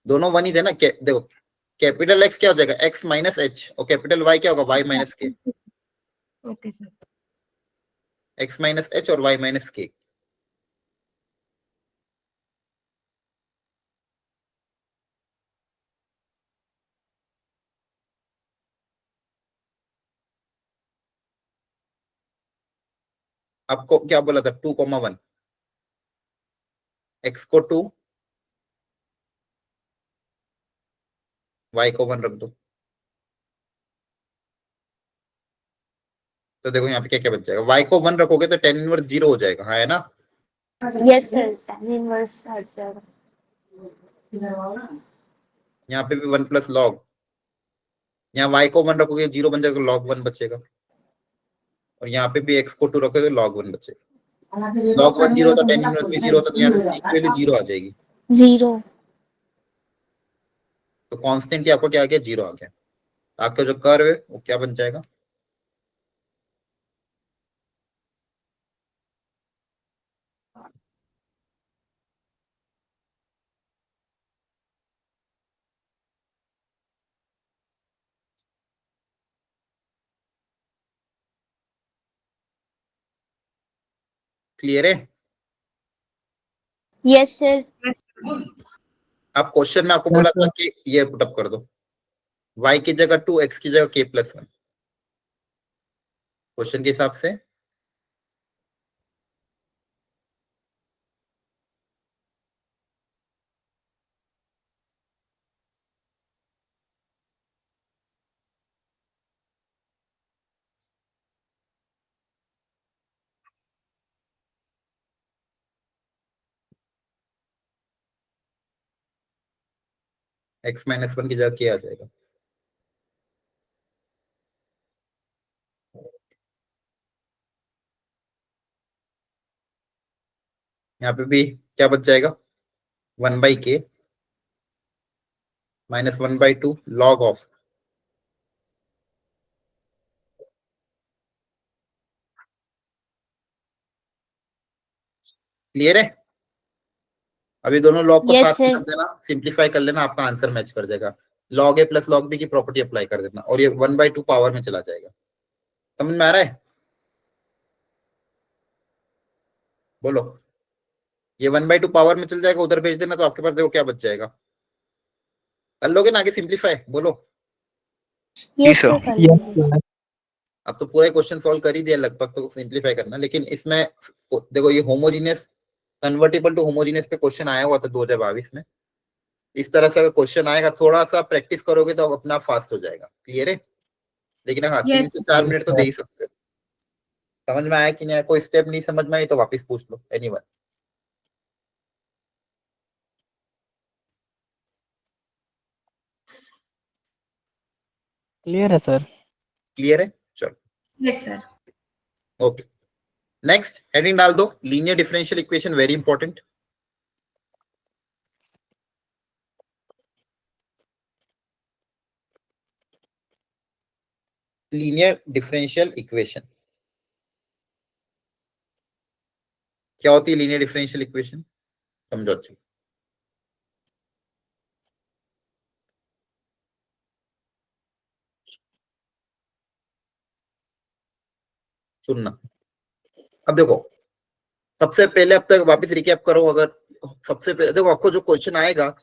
दोनों 1 ही थे ना। देखो, कैपिटल एक्स क्या हो जाएगा? x माइनस एच, और कैपिटल वाई क्या होगा? y माइनस के। Okay, sir. x minus H और y माइनस के। आपको क्या बोला था? 2,1, x को 2, y को 1 रख दो। तो देखो यहाँ पे क्या क्या बच जाएगा? y को 1 रखोगे तो टेन इनवर्स 0 हो जाएगा, हाँ है ना। यस सर, tan इनवर्स हट जाएगा। यहाँ पे भी 1 प्लस लॉग, यहाँ y को 1 रखोगे 0 बन जाएगा, log 1 बचेगा। और यहाँ पे भी x को 2 रखोगे तो log 1 बचेगा। log 1 0 होता, टेन इनवर्स भी 0 होता, तो यहाँ पे c की वैल्यू 0 आ जाएगी। 0। तो कांस्टेंट ही आपको क्या आ गया? 0 आ गया। आपका जो कर्व है वो क्या बन जाएगा? क्लियर है? Yes sir. Yes. आप क्वेश्चन में आपको बोला था कि ये पुटअप कर दो, y की जगह 2, x की जगह k प्लस 1, क्वेश्चन के हिसाब से। x माइनस 1 की जगह k आ जाएगा। यहाँ पे भी क्या बच जाएगा, 1/k minus 1/2 log of clear है। अभी दोनों लॉग को Yes, साथ में sir. कर देना, सिंप्लीफाई कर लेना, आपका आंसर मैच कर जाएगा। log a plus log b की प्रॉपर्टी अप्लाई कर देना और ये 1/2 पावर में चला जाएगा। समझ में आ रहा है? बोलो, ये 1/2 पावर में चल जाएगा, उधर भेज देना, तो आपके पास देखो क्या बच जाएगा। कर लोगे ना आगे सिंप्लीफाई? बोलो। Yes, sir. sir, कर Yes, लेंगे। sir. अब तो पूरा क्वेश्चन सॉल्व कर ही दिया लगभग, तो सिंप्लीफाई करना। लेकिन इसमें देखो ये होमोजीनियस कन्वर्टेबल टू होमोजीनियस पे क्वेश्चन आया हुआ था 2022 में। इस तरह से अगर क्वेश्चन आएगा, थोड़ा सा प्रैक्टिस करोगे तो अपना फास्ट हो जाएगा। क्लियर है? लेकिन हाँ, 3 से 4 मिनट तो दे ही सकते हो। समझ में आया कि नहीं? कोई स्टेप नहीं समझ में आई तो वापस पूछ लो, एनीवन। क्लियर है सर। क्लियर है? चलो yes sir. Okay, next heading डाल दो, linear differential equation, very important. Linear differential equation क्या होती है? लीनियर डिफरेंशियल इक्वेशन समझो अच्छे। सुनना, अब देखो, सबसे पहले अब तक वापस रिकैप करो। अगर सबसे पहले देखो, आपको जो क्वेश्चन आएगा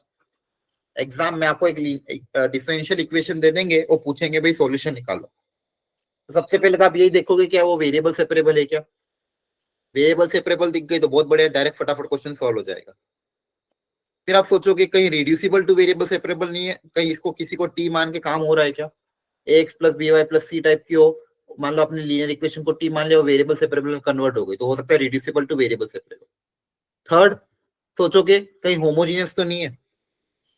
एग्जाम में, आपको एक डिफरेंशियल इक्वेशन दे देंगे और पूछेंगे भाई सॉल्यूशन निकालो। तो सबसे पहले तो आप यही देखोगे क्या वो वेरिएबल सेपरेबल है क्या। वेरिएबल सेपरेबल दिख गई तो बहुत बढ़िया, डायरेक्ट फटाफट क्वेश्चन सॉल्व हो जाएगा। फिर आप सोचोगे कहीं रिड्यूसिबल टू वेरिएबल सेपरेबल नहीं है, कहीं इसको किसी को टी मान के काम हो रहा है क्या, ax plus B Y plus C type की हो। मान लो अपने लीनियर इक्वेशन को टी मान लिया, वेरिएबल सेपरेबल में कन्वर्ट हो गई, तो हो सकता है reducible two variable separable. Third, सोचोगे कहीं होमोजीनियस तो नहीं है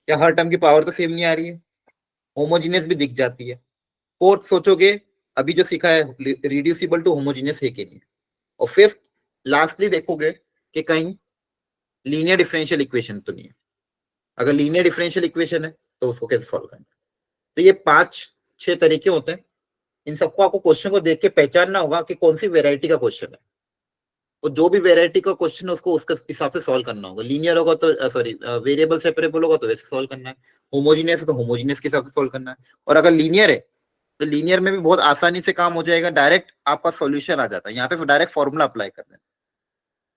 या हर टर्म की पावर तो सेम नहीं आ रही है, होमोजीनियस भी दिख जाती है। फोर्थ, सोचोगे अभी जो सीखा है रिड्यूसिबल टू होमोजीनियस है कि नहीं। और फिफ्थ, लास्टली देखोगे कि कहीं लीनियर डिफरेंशियल इक्वेशन तो नहीं है। अगर लीनियर डिफरेंशियल इक्वेशन है तो उसको कैसे सॉल्व करना। तो ये 5-6 तरीके होते हैं। इन सबको आपको क्वेश्चन को देख के पहचानना होगा कि कौन सी वेराइटी का क्वेश्चन है, और जो भी वेराइटी का क्वेश्चन है उसको उसके हिसाब से सॉल्व करना होगा। लीनियर होगा तो सॉरी वेरिएबल सेपरेबल होगा तो वैसे सॉल्व करना है, होमोजीनियस है तो होमोजीनियस के हिसाब से सॉल्व करना है, और अगर लीनियर है तो लीनियर में भी बहुत आसानी से काम हो जाएगा, डायरेक्ट आपका सॉल्यूशन आ जाता है। यहाँ पे डायरेक्ट फॉर्मूला अप्लाई करना है।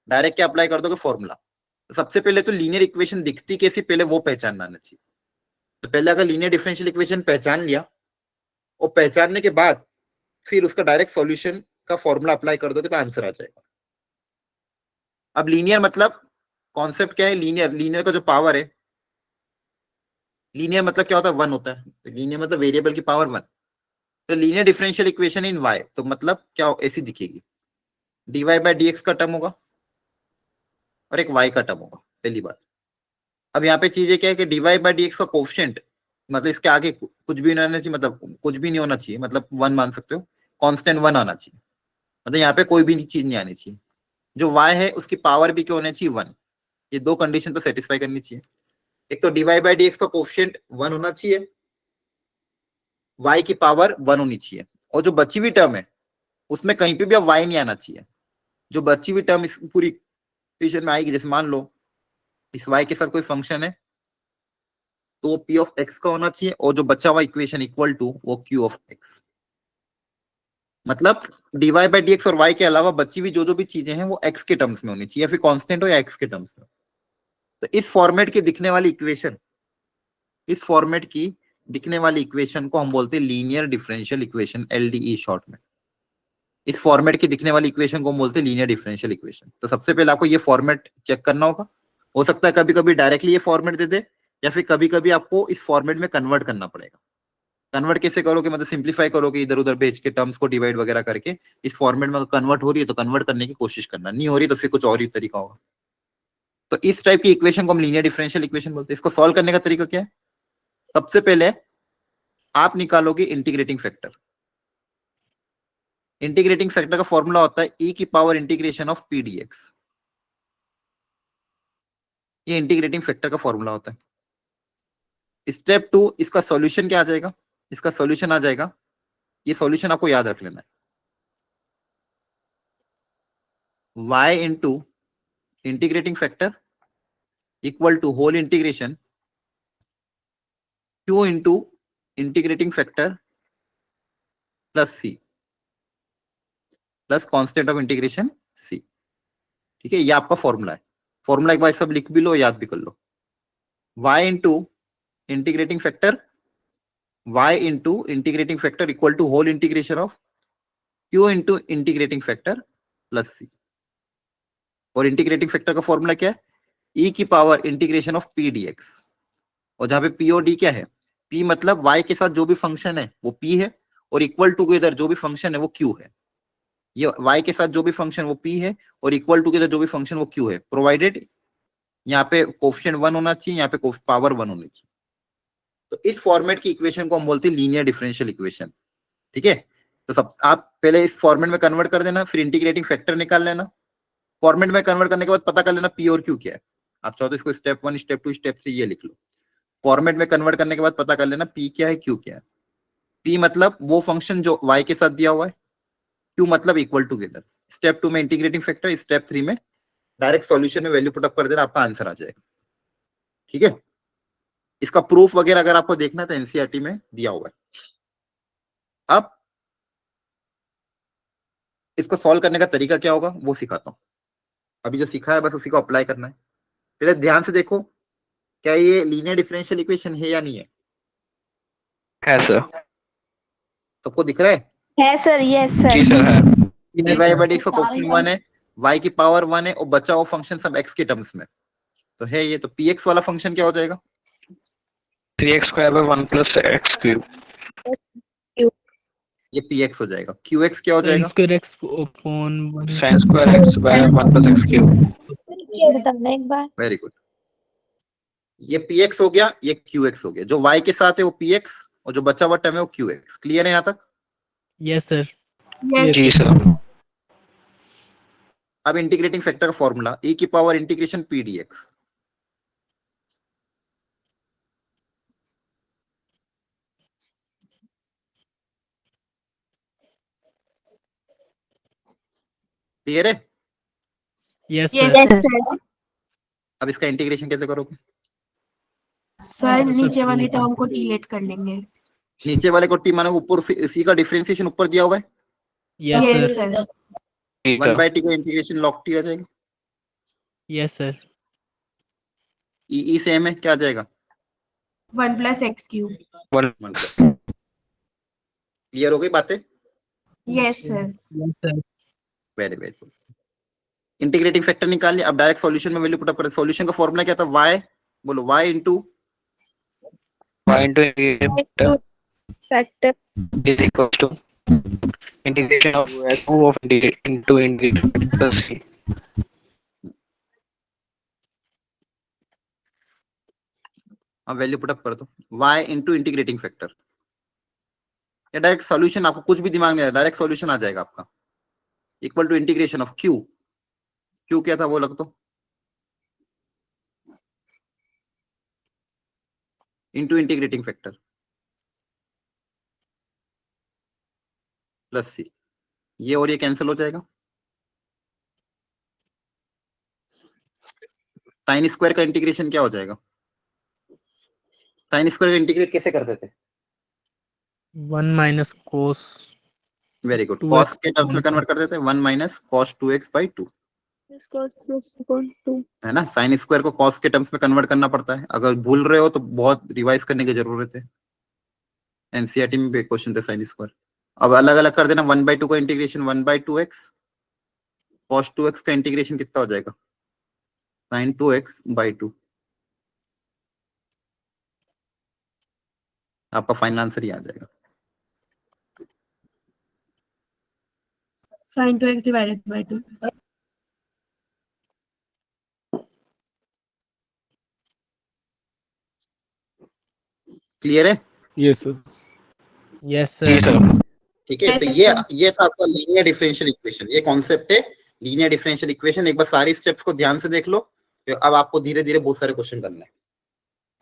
डायरेक्ट क्या अप्लाई कर दोगे? फॉर्मूला। तो सबसे पहले तो लीनियर इक्वेशन दिखती कैसी, पहले वो पहचानना आना चाहिए। तो पहले अगर लीनियर डिफरेंशियल इक्वेशन पहचान लिया, और पहचानने के बाद फिर उसका डायरेक्ट सॉल्यूशन का फॉर्मूला अप्लाई कर दोगे तो आंसर आ जाएगा। अब लीनियर मतलब कॉन्सेप्ट क्या है? लीनियर का जो पावर है, लीनियर मतलब क्या होता है? 1 होता है। लीनियर मतलब वेरिएबल की पावर 1। तो linear differential equation in y, तो मतलब क्या ऐसी दिखेगी, dy बाय dx का टर्म होगा और एक y का टर्म होगा, पहली बात। अब यहाँ पे चीजें क्या है कि dy बाय dx का कोफिशिएंट, मतलब इसके आगे कुछ भी नहीं होना चाहिए, मतलब कुछ भी नहीं होना चाहिए, मतलब 1 मान सकते हो, कांस्टेंट 1 आना चाहिए, मतलब यहाँ पे कोई भी चीज नहीं आनी चाहिए। जो y है उसकी पावर भी क्या होनी चाहिए? 1। ये दो कंडीशन तो सेटिस्फाई करनी चाहिए। एक तो dy बाय dx का कोफिशिएंट 1 होना चाहिए, y की पावर 1 होनी चाहिए, और जो बची हुई टर्म है उसमें कहीं पे भी अब y नहीं आना चाहिए। जो बची हुई टर्म इस पूरी इक्वेशन में आएगी, जैसे मान लो इस y के साथ कोई फंक्शन है तो वो p ऑफ x का होना चाहिए, और जो बचा हुआ इक्वेशन इक्वल टू वो q ऑफ x। मतलब dy बाय dx और y के अलावा बची हुई जो भी चीजें हैं वो x के टर्म्स में होनी चाहिए, या फिर कांस्टेंट हो या x के टर्म्स में। तो इस फॉर्मेट की दिखने वाली इक्वेशन, इस फॉर्मेट की दिखने वाली इक्वेशन को हम बोलते हैं linear differential equation, LDE short में। इस फॉर्मेट की दिखने वाली इक्वेशन को हम बोलते हैं लीनियर डिफरेंशियल इक्वेशन। तो सबसे पहले आपको ये फॉर्मेट चेक करना होगा। हो सकता है कभी कभी डायरेक्टली ये फॉर्मेट दे दे, या फिर कभी कभी आपको इस फॉर्मेट में कन्वर्ट करना पड़ेगा। कन्वर्ट कैसे करोगे? मतलब सिंप्लीफाई करोगे, इधर उधर भेज के टर्म्स को डिवाइड वगैरह करके। इस फॉर्मेट में कन्वर्ट हो रही है तो कन्वर्ट करने की कोशिश करना, नहीं हो रही तो फिर कुछ और ही तरीका होगा। तो इस टाइप की इक्वेशन को हम लीनियर डिफरेंशियल इक्वेशन बोलते हैं। इसको सॉल्व करने का तरीका क्या है? सबसे पहले आप निकालोगे इंटीग्रेटिंग फैक्टर। इंटीग्रेटिंग फैक्टर का फॉर्मूला होता है ई की power integration of P D x. ये इंटीग्रेटिंग फैक्टर का फॉर्मूला होता है। स्टेप 2, इसका सॉल्यूशन क्या आ जाएगा? इसका सॉल्यूशन आ जाएगा, ये सॉल्यूशन आपको याद रख लेना है, y into integrating factor equal to whole integration q into integrating factor plus c plus constant of integration c। ठीक है, ये आपका फॉर्मूला है। फॉर्मूला एक बार सब लिख भी लो, याद भी कर लो। y into integrating factor, y into integrating factor equal to whole integration of q into integrating factor plus c। और इंटीग्रेटिंग फैक्टर का फॉर्मूला क्या है? e की power integration of p dx। और जहां पे p और d क्या है? p मतलब y के साथ जो भी फंक्शन है वो p है, और इक्वल टू के इधर जो भी फंक्शन है वो q है। ये y के साथ जो भी फंक्शन वो p है, और इक्वल टू के इधर जो भी फंक्शन वो q है, प्रोवाइडेड यहाँ पे कोफिशिएंट 1 होना चाहिए, यहाँ पे पावर 1 होनी चाहिए। तो इस फॉर्मेट की इक्वेशन को हम बोलते हैं लीनियर डिफरेंशियल इक्वेशन। ठीक है, तो सब आप पहले इस फॉर्मेट में कन्वर्ट कर देना, फिर इंटीग्रेटिंग फैक्टर निकाल लेना। फॉर्मेट में कन्वर्ट करने के बाद पता कर लेना p और q क्या है। आप चाहो तो इसको स्टेप 1, स्टेप 2, स्टेप 3 ये लिख लो। फॉर्मेट में कन्वर्ट करने के बाद पता कर लेना p क्या है, q क्या है। p मतलब वो फंक्शन जो y के साथ दिया हुआ है, q मतलब इक्वल टुगेदर। स्टेप 2 में इंटीग्रेटिंग फैक्टर, स्टेप 3 में डायरेक्ट सॉल्यूशन में वैल्यू पुटअप कर देना, आपका आंसर आ जाएगा। ठीक है, इसका प्रूफ वगैरह अगर आपको देखना है तो एनसीईआरटी में दिया हुआ है। अब इसको सॉल्व करने का तरीका क्या होगा वो सिखाता हूं। अभी जो सीखा है बस उसी को अप्लाई करना है। पहले ध्यान से देखो, क्या ये लीनियर डिफरेंशियल इक्वेशन है या नहीं है? है सर। सबको दिख रहा है? सर, यस जी सर। सर है। Yes, sir. डिवाइड x का कोफिशिएंट 1 है, y की पावर 1 है, और बचा हुआ फंक्शन सब x के टर्म्स में तो है ये। तो px वाला फंक्शन क्या हो जाएगा? 3x square by 1 plus x cube. ये px हो जाएगा। qx क्या हो Sin जाएगा? square x upon 1. sin square x by 1 plus x cube. बताना एक बार। Very good. ये px हो गया, ये qx हो गया। जो y के साथ है वो px, और जो बचा हुआ टर्म है वो qx। क्लियर है यहाँ तक? Yes, sir. Yes. जी सर। अब इंटीग्रेटिंग फैक्टर का फॉर्मूला e की power integration p dx। Clear है? Yes, Yes, sir. sir. अब इसका इंटीग्रेशन कैसे करोगे? सर नीचे वाली टर्म को डिलीट कर लेंगे। नीचे वाले को t मानो ऊपर, c का डिफरेंशिएशन ऊपर दिया हुआ है, Yes, Yes, sir. sir. 1 by t का इंटीग्रेशन log t आ जाएगा। Yes, sir. e सेम है, क्या आ जाएगा? 1 plus x cube. 1 क्लियर हो गई बातें? Yes, sir. Yes, sir. Very very good. Integrating factor निकाल लिया, अब डायरेक्ट सॉल्यूशन में वैल्यू पुट अप करें। सॉल्यूशन का फॉर्मूला क्या था? y, बोलो y into y into integrator factor is equal to integration of u of into integrator plus c। अब वैल्यू पुट अप कर दो, y इंटू इंटीग्रेटिंग फैक्टर। या डायरेक्ट सॉल्यूशन, आपको कुछ भी दिमाग में आया डायरेक्ट सॉल्यूशन आ जाएगा आपका, equal to integration of q। q क्या था वो लग दो, into integrating factor plus c। ये और ये कैंसिल हो जाएगा। साइन स्क्वायर का इंटीग्रेशन क्या हो जाएगा? साइन स्क्वायर का इंटीग्रेट कैसे करते थे? 1 minus cos very good, 2x cos के टर्म्स में कन्वर्ट कर देते हैं, 1 माइनस cos 2x बाई 2, है ना। साइन स्क्वायर को cos के टर्म्स में कन्वर्ट करना पड़ता है। अगर भूल रहे हो तो बहुत रिवाइज करने की जरूरत है, एनसीईआरटी में भी क्वेश्चन थे साइन स्क्वायर। अब अलग अलग कर देना, 1/2 का इंटीग्रेशन 1/2x, cos 2x का इंटीग्रेशन कितना हो जाएगा? sin 2x by 2। आपका फाइनल आंसर ही आ जाएगा। Sin 2x divided by 2. Clear है? Yes sir. Yes, जी sir. सर। ठीक है, तो Yes, ये sir. ये था आपका लीनियर डिफरेंशियल इक्वेशन। ये कॉन्सेप्ट है लीनियर डिफरेंशियल इक्वेशन। एक बार सारी स्टेप्स को ध्यान से देख लो, तो अब आपको धीरे धीरे बहुत सारे क्वेश्चन करने हैं।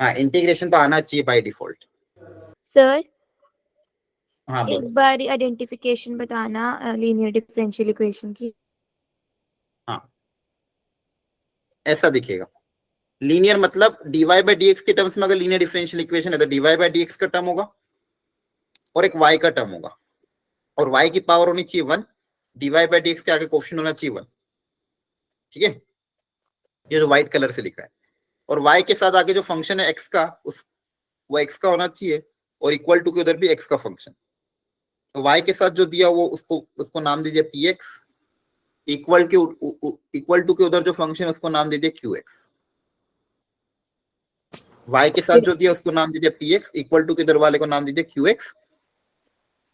हाँ, इंटीग्रेशन तो आना चाहिए बाय डिफॉल्ट। सर हाँ एक बोलो। बार आइडेंटिफिकेशन बताना लीनियर डिफरेंशियल इक्वेशन की। हाँ, ऐसा दिखेगा। लीनियर मतलब डीवाई बाय डीएक्स के टर्म्स में अगर लीनियर डिफरेंशियल इक्वेशन है तो डीवाई बाय डीएक्स का टर्म होगा और एक वाई का टर्म होगा, और वाई की पावर होनी चाहिए 1, डीवाई बाय डीएक्स के आगे कोएफिशिएंट होना चाहिए 1। ठीक है, ये जो व्हाइट कलर से लिखा है, और y के साथ आगे जो फंक्शन है x का, उस वो x का होना चाहिए, और इक्वल टू के उधर भी x का फंक्शन। तो y के साथ जो दिया वो उसको उसको नाम दीजिए px, इक्वल टू के उधर जो फंक्शन है उसको नाम दीजिए qx। y के साथ जो दिया उसको नाम दीजिए px, इक्वल टू के उधर वाले को नाम दीजिए qx।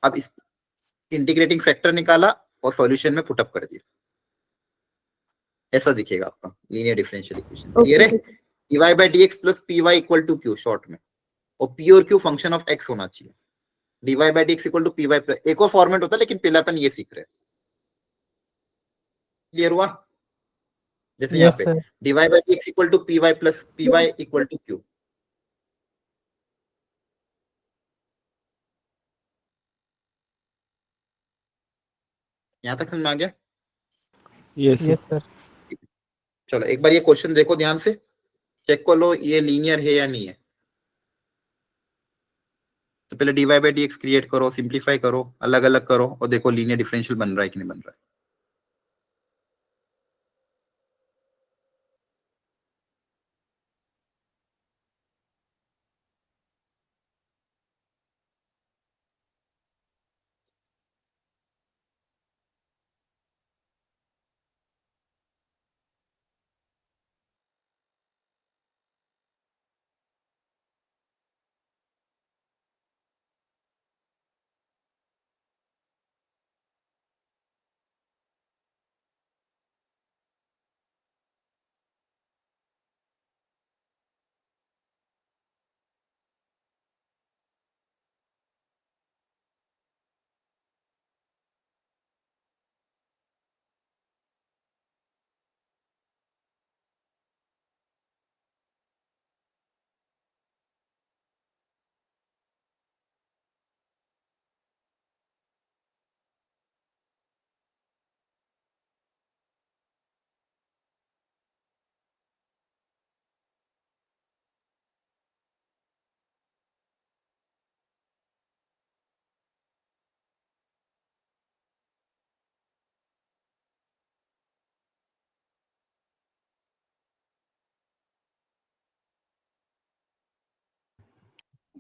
अब इस इंटीग्रेटिंग फैक्टर निकाला और सॉल्यूशन में पुटअप कर दिया, ऐसा दिखेगा आपका लीनियर डिफरेंशियल इक्वेशन। क्लियर है? dy by dx plus py equal to q short में, और p और q फंक्शन ऑफ x होना चाहिए। dy by dx equal to py plus, एक और फॉर्मेट होता है लेकिन पहले अपन ये सीख रहे हैं। क्लियर हुआ? जैसे यहाँ Yes, पे sir. dy by dx equal to py plus py equal to q। यहाँ तक समझ में आ गया? Yes sir. Yes, sir. चलो एक बार ये क्वेश्चन देखो ध्यान से, चेक कर लो ये लीनियर है या नहीं है। तो पहले dy बाय dx क्रिएट करो, सिंप्लीफाई करो, अलग अलग करो, और देखो लीनियर डिफरेंशियल बन रहा है कि नहीं बन रहा है।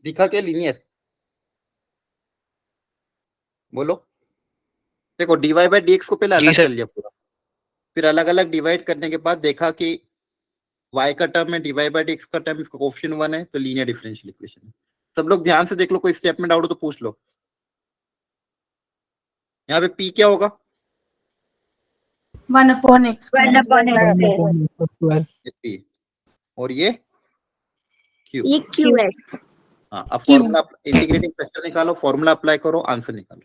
दिखा क्या लीनियर? बोलो। देखो dy बाय dx को पहले जी अलग कर सर। लिया पूरा, फिर अलग अलग डिवाइड करने के बाद देखा कि y का टर्म है, dy बाय dx का टर्म, इसका कोएफिशिएंट 1 है, तो लीनियर डिफरेंशियल इक्वेशन है। सब लोग ध्यान से देख लो, कोई स्टेप में डाउट हो तो पूछ लो। यहाँ पे p क्या होगा? 1/x. 1 upon x square. ये p, और ये q। ये QX। हाँ, अब फॉर्मूला इंटीग्रेटिंग फैक्टर निकालो, फॉर्मूला अप्लाई करो, आंसर निकालो।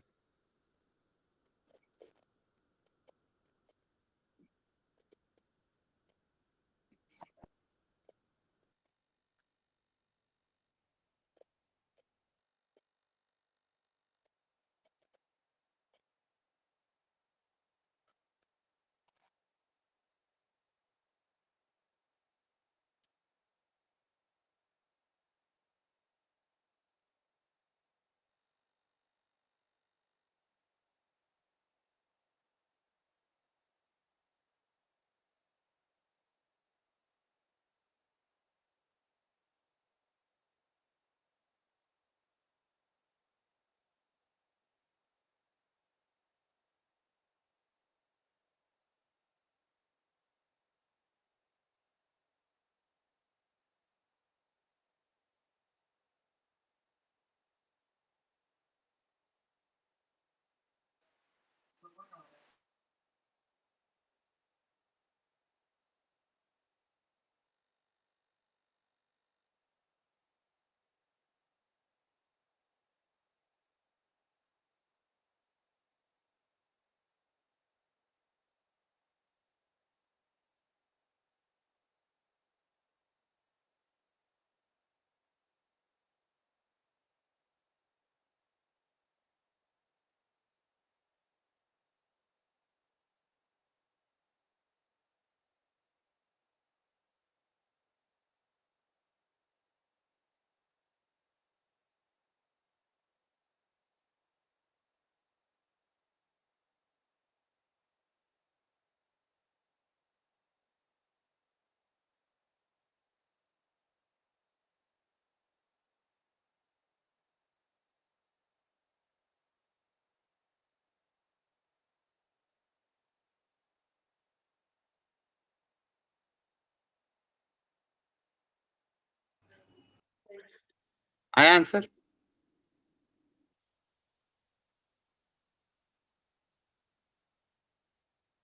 आया आंसर?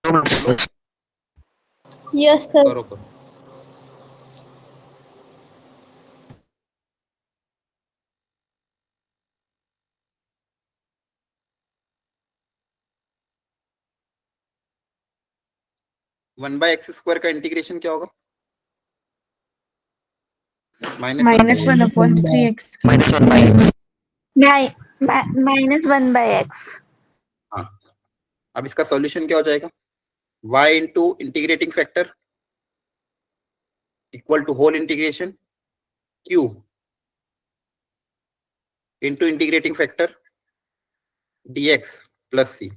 बोलो, यस सर। करो करो। वन बाय एक्स स्क्वायर का इंटीग्रेशन क्या होगा? -1/3x। -1/x। हाँ, अब इसका सॉल्यूशन क्या हो जाएगा? y into integrating factor equal to whole integration q into integrating factor dx plus c।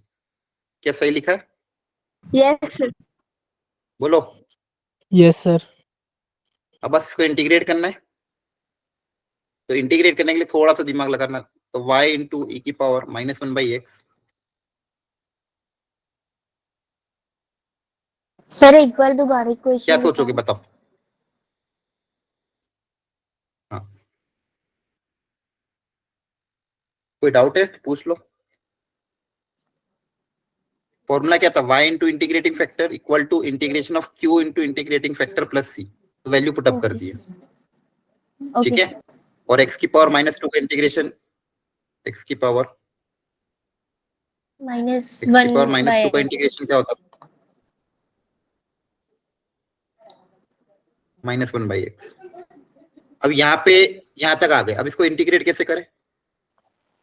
क्या सही लिखा है? Yes sir. बोलो। Yes sir. अब बस इसको इंटीग्रेट करना है, तो इंटीग्रेट करने के लिए थोड़ा सा दिमाग लगाना। तो y इंटू ई की पावर -1/x। सर एक बार दोबारा क्या क्वेश्चन सोचोगे बताओ? हाँ, कोई डाउट है पूछ लो। फॉर्मूला क्या था? y into integrating factor equal to integration of q into integrating factor plus c। तो वैल्यू पुट अप कर दिए, ठीक है। और x की पावर -2 का इंटीग्रेशन x की पावर -2 का इंटीग्रेशन क्या होता है? -1/x। अब यहाँ पे यहाँ तक आ गए। अब इसको इंटीग्रेट कैसे करें?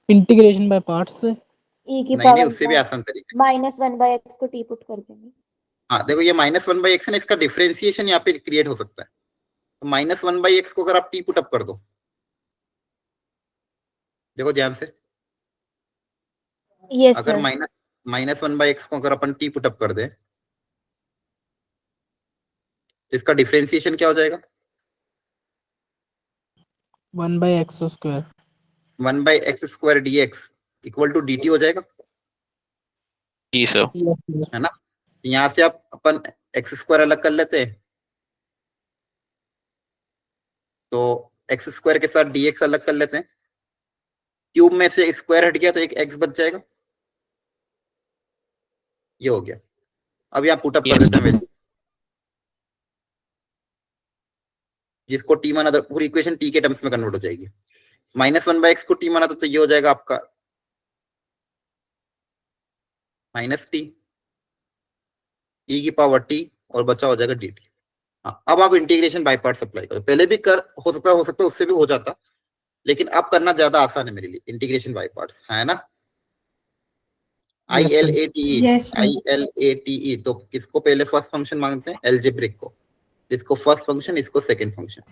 Integration by parts. e की नहीं, पावर उससे भी आसान तरीका। -1/x को t पुट कर देंगे। हाँ देखो, ये -1/x है ना, इसका डिफरेंशिएशन यहाँ पे क्रिएट हो सकता है। तो -1/x को अगर आप t पुट अप कर दो, देखो ध्यान से, यस अगर सर। -1/x को अगर अपन t पुट अप कर दें, तो इसका डिफरेंशिएशन क्या हो जाएगा? 1/x²। 1/x² dx equal to dt हो जाएगा, जी सर। Yes sir. है ना। यहाँ से आप अपन x² अलग कर लेते हैं, तो x² के साथ dx अलग कर लेते हैं। क्यूब में से स्क्वायर हट गया तो एक x बच जाएगा, ये हो गया। अब यहाँ पुट अप कर देते हैं वैल्यू, जिसको t माना, पूरी इक्वेशन t के टर्म्स में कन्वर्ट हो जाएगी। -1/x को t माना तो ये हो जाएगा आपका -t e की पावर t और बचा हो जाएगा dt। हाँ, अब आप इंटीग्रेशन बाय पार्ट्स अप्लाई करो। पहले भी कर हो सकता है उससे भी हो जाता, लेकिन अब करना ज्यादा आसान है मेरे लिए इंटीग्रेशन बाय पार्ट्स, है ना। Yes, sir. ILATE तो किसको पहले फर्स्ट फंक्शन मांगते हैं? एल्जेब्रिक को। इसको फर्स्ट फंक्शन, इसको सेकंड फंक्शन।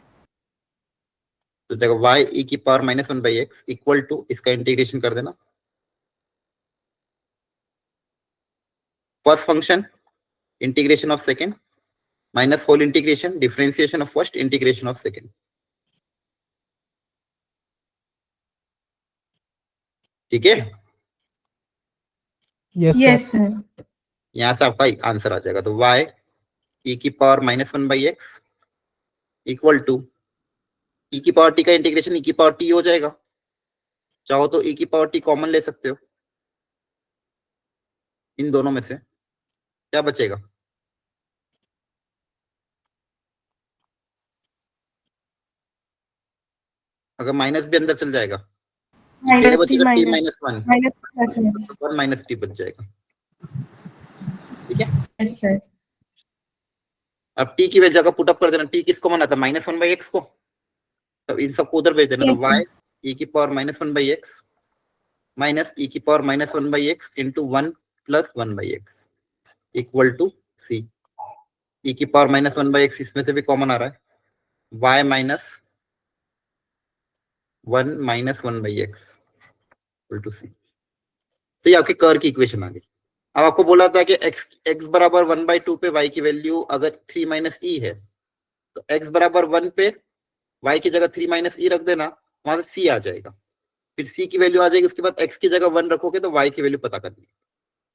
तो देखो y e की पावर -1/x इक्वल टू, इसका इंटीग्रेशन कर देना। First function integration of second minus whole integration differentiation of first integration of second, ठीक है। Yes yes sir. सर। यहाँ से आपका आंसर आ जाएगा। तो y e की power -1/x equal to e की पावर t का इंटीग्रेशन e की पावर t हो जाएगा। चाहो तो e की पावर t कॉमन ले सकते हो इन दोनों में से, क्या बचेगा? अगर माइनस भी अंदर चल जाएगा, पहले बचेगा t -1, 1 माइनस t बच जाएगा, ठीक है। Yes sir. अब t की जगह पुट अप कर देना। t किसको माना था? -1/x को, तो इन सबको उधर भेज देना। तो y e की पावर -1/x माइनस e की power -1/x into 1 + 1/x equal to c। e की पावर -1/x इसमें से भी कॉमन आ रहा है, y -1 - 1/x equal to c। तो ये आपके कर्व की इक्वेशन आ गई। अब आपको बोला था कि x बराबर 1/2 पे y की वैल्यू अगर 3 - e है, तो x बराबर 1 पे y की जगह 3 - e रख देना, वहां से c आ जाएगा। फिर c की वैल्यू आ जाएगी, उसके बाद x की जगह 1 रखोगे तो y की वैल्यू पता करनी है।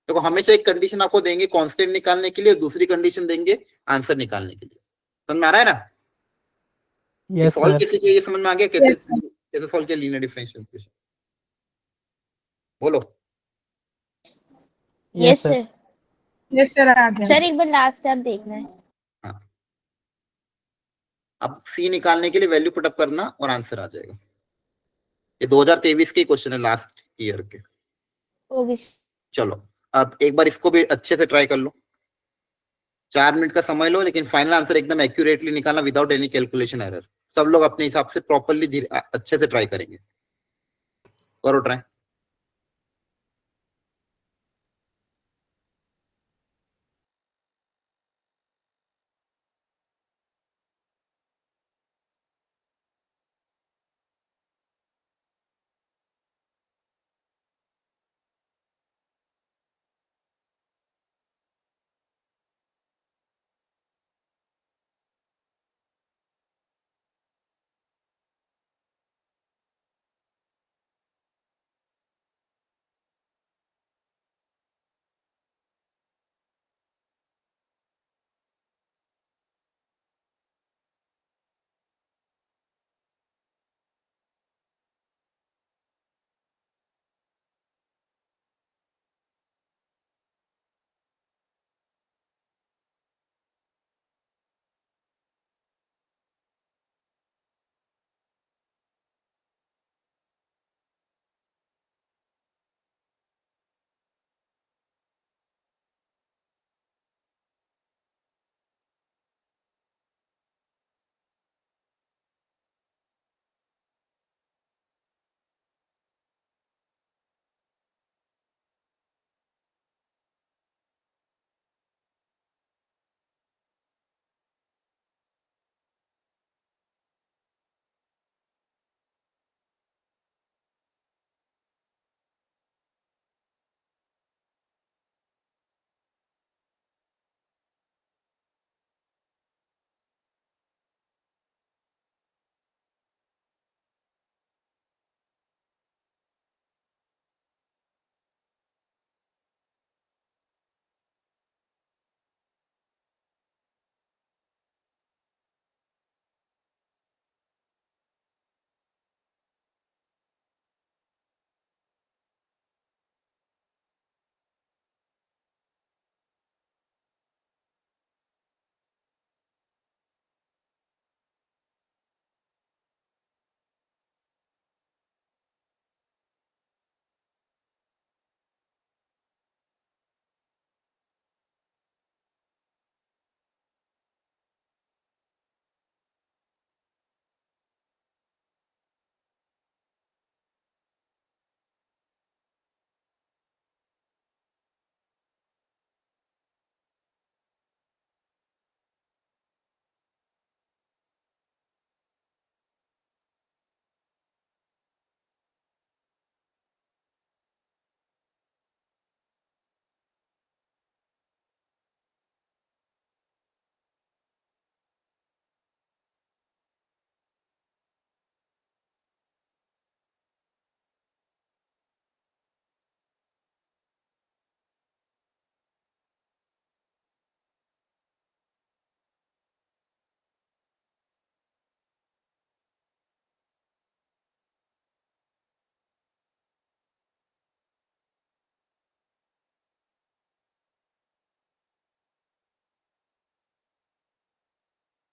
देखो, हमेशा एक कंडीशन आपको देंगे कांस्टेंट निकालने के लिए, दूसरी कंडीशन देंगे आंसर निकालने के लिए। समझ में आ रहा है ना? Yes, solve sir. कैसे किया ये समझ में आ गया? कैसे कैसे सॉल्व किया लीनियर डिफरेंशियल इक्वेशन? बोलो। Yes, yes sir. Sir. Yes sir आ गया सर एक बार लास्ट स्टेप देखना है। हाँ, अब सी निकालने के लिए वैल्यू पुटअप करना और आंसर आ जाएगा। ये 2023 के क्वेश्चन है, लास्ट ईयर के। ओके। चलो अब एक बार इसको भी अच्छे से ट्राई कर लो, 4 मिनट का समय लो, लेकिन फाइनल आंसर एकदम एक्यूरेटली निकालना विदाउट एनी कैलकुलेशन एरर। सब लोग अपने हिसाब से प्रॉपरली अच्छे से ट्राई करेंगे। करो ट्राई।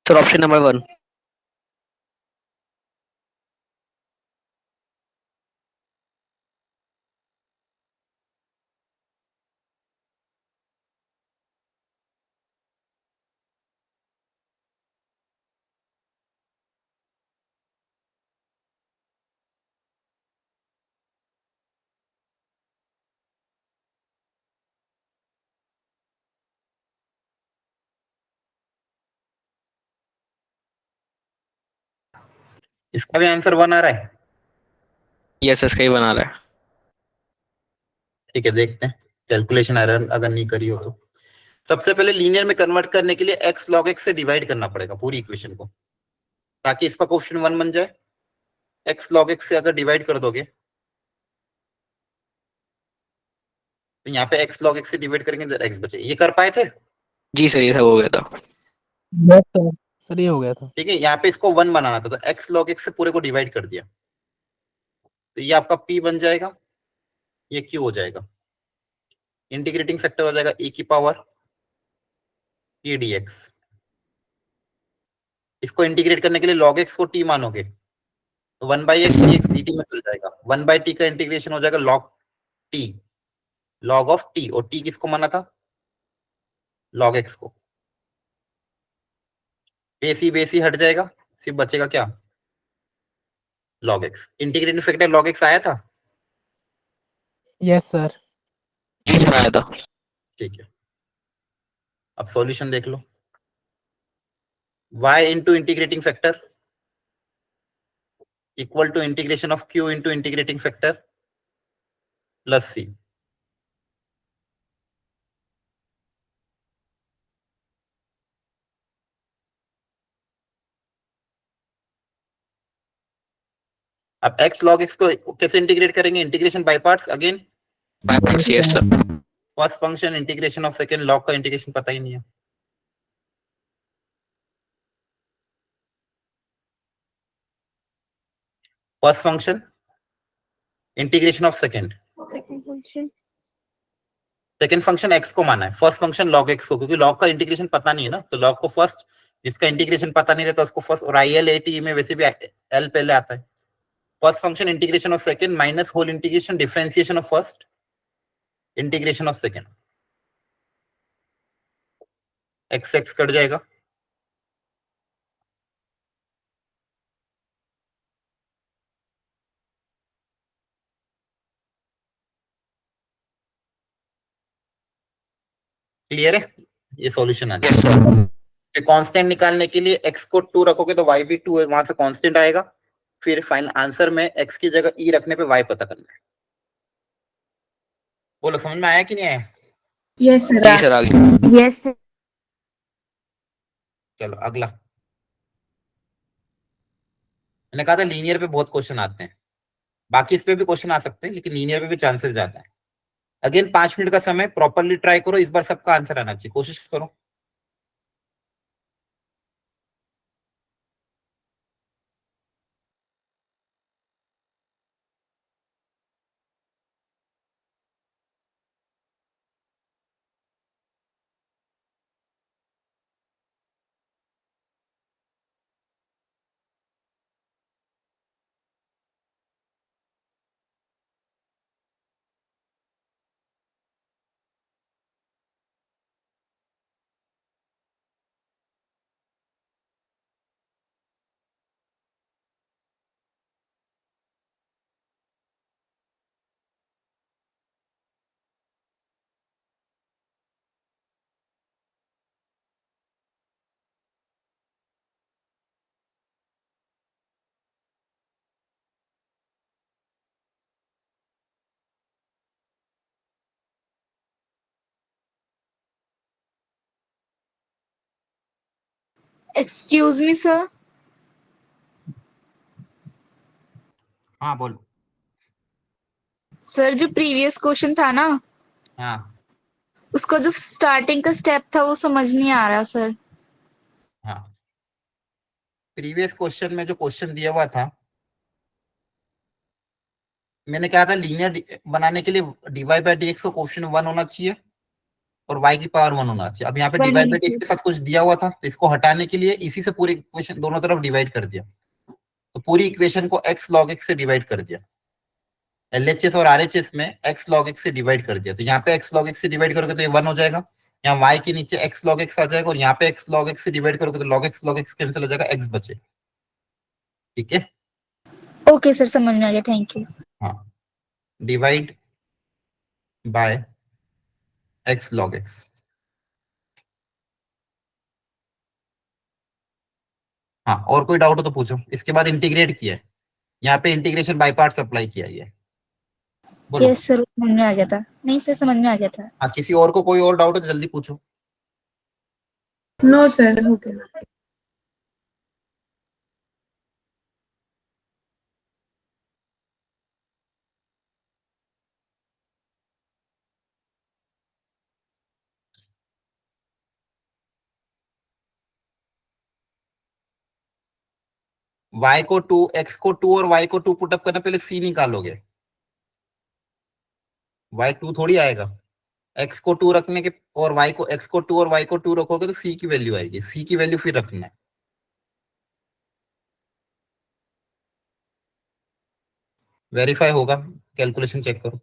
Sir option number 1। इसका भी आंसर 1 आ रहा है। यस इसका ही बना रहा है। ठीक है, देखते हैं कैलकुलेशन एरर अगर नहीं करी हो तो। सबसे पहले लीनियर में कन्वर्ट करने के लिए x log x से डिवाइड करना पड़ेगा पूरी इक्वेशन को, ताकि इसका क्वेश्चन 1 बन जाए। x log x से अगर डिवाइड कर दोगे तो यहाँ पे x log x से डिवाइड करेंगे तो x बचे। ये कर पाए थे? जी सर ये सब हो गया था। Yes, sir. सर ये हो गया था। ठीक है, यहाँ पे इसको 1 बनाना था, तो x log x से पूरे को डिवाइड कर दिया, तो ये आपका p बन जाएगा, ये q हो जाएगा, इंटीग्रेटिंग फैक्टर हो जाएगा e की पावर p dx। इसको इंटीग्रेट करने के लिए log x को t मानोगे, तो 1/x dx dt में चल जाएगा, 1/t का इंटीग्रेशन हो जाएगा log t, log of t, और t किसको माना था, log x को। बेसी हट जाएगा, सिर्फ बचेगा क्या, log x। Integrating factor log x आया था, यस सर। आया था। ठीक है। अब सॉल्यूशन देख लो, y into integrating factor equal to integration of q into integrating factor plus c। अब x log x को कैसे इंटीग्रेट करेंगे, integration by parts again. By parts, yes sir. First function integration of second, log का integration पता ही नहीं है। First function integration of second, second function x को माना है, फर्स्ट फंक्शन log x को, क्योंकि log का इंटीग्रेशन पता नहीं है ना, तो log को फर्स्ट, जिसका इंटीग्रेशन पता नहीं रहता उसको फर्स्ट, और IL AT में वैसे भी l पहले आता है। First function integration of second minus whole integration differentiation of first integration of second, x x cut जाएगा, क्लियर है, ये सॉल्यूशन आ यस जाएगा। सर। कांस्टेंट निकालने के लिए x को 2 रखोगे तो y भी 2 है, वहां से कांस्टेंट आएगा, फिर फाइनल आंसर में x की जगह e रखने पे y पता करना है। बोलो समझ में आया कि नहीं आया? यस जी सर। सर, आगे। Yes sir. चलो अगला, मैंने कहा था लीनियर पे बहुत क्वेश्चन आते हैं, बाकी इस पे भी क्वेश्चन आ सकते हैं, लेकिन लीनियर पे भी चांसेस ज्यादा है। अगेन 5 मिनट का समय, प्रॉपरली ट्राई करो, इस बार सबका आंसर आना चाहिए, कोशिश करो। Excuse me sir. हाँ बोलो। सर जो प्रीवियस क्वेश्चन था ना, हाँ उसका जो स्टार्टिंग का स्टेप था वो समझ नहीं आ रहा सर। हाँ, प्रीवियस क्वेश्चन में जो क्वेश्चन दिया हुआ था, मैंने कहा था लीनियर बनाने के लिए dy बाई dx का क्वेश्चन 1 होना चाहिए और y की पावर 1 होना चाहिए। अब यहाँ पे dy बाई dx के साथ कुछ दिया हुआ था, तो इसको हटाने के लिए इसी से पूरी इक्वेशन दोनों तरफ डिवाइड कर दिया, तो पूरी इक्वेशन को x log x से डिवाइड कर दिया, LHS और RHS में x log x से डिवाइड कर दिया, तो यहाँ पे x log x से डिवाइड करोगे तो ये 1 हो जाएगा, यहाँ y के नीचे x log x आ जाएगा, और यहाँ पे x log x से डिवाइड करोगे तो log x कैंसिल हो जाएगा, x बचे। ठीक है, ओके सर, समझ में आ गया, थैंक यू। हाँ, divide by x log x। हाँ, और कोई डाउट हो तो पूछो। इसके बाद इंटीग्रेट किया है, यहाँ पे इंटीग्रेशन बाय पार्ट्स अप्लाई किया है, बोलो। यस सर, समझ में आ गया था। नहीं सर, समझ में आ गया था। हाँ, किसी और को कोई और डाउट हो तो जल्दी पूछो। नो सर, हो गया। y को 2, x को 2 और y को 2 पुटअप करना, पहले c निकालोगे, y 2 थोड़ी आएगा। x को 2 रखने के और y को x को 2 और y को 2 रखोगे तो c की वैल्यू आएगी, c की वैल्यू फिर रखना है। वेरीफाई होगा, कैलकुलेशन चेक करो।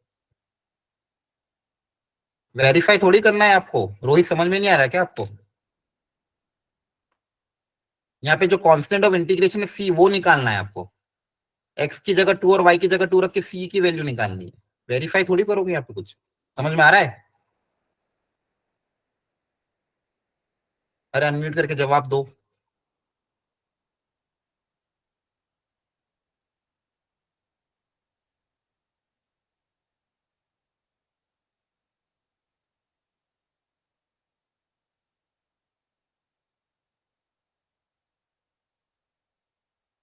वेरीफाई थोड़ी करना है आपको, रोहित समझ में नहीं आ रहा क्या आपको? यहाँ पे जो कांस्टेंट ऑफ इंटीग्रेशन है c, वो निकालना है आपको। x की जगह 2 और y की जगह 2 रख के c की वैल्यू निकालनी है। वेरीफाई थोड़ी करोगे यहाँ पे, कुछ समझ में आ रहा है? अरे अनम्यूट करके जवाब दो।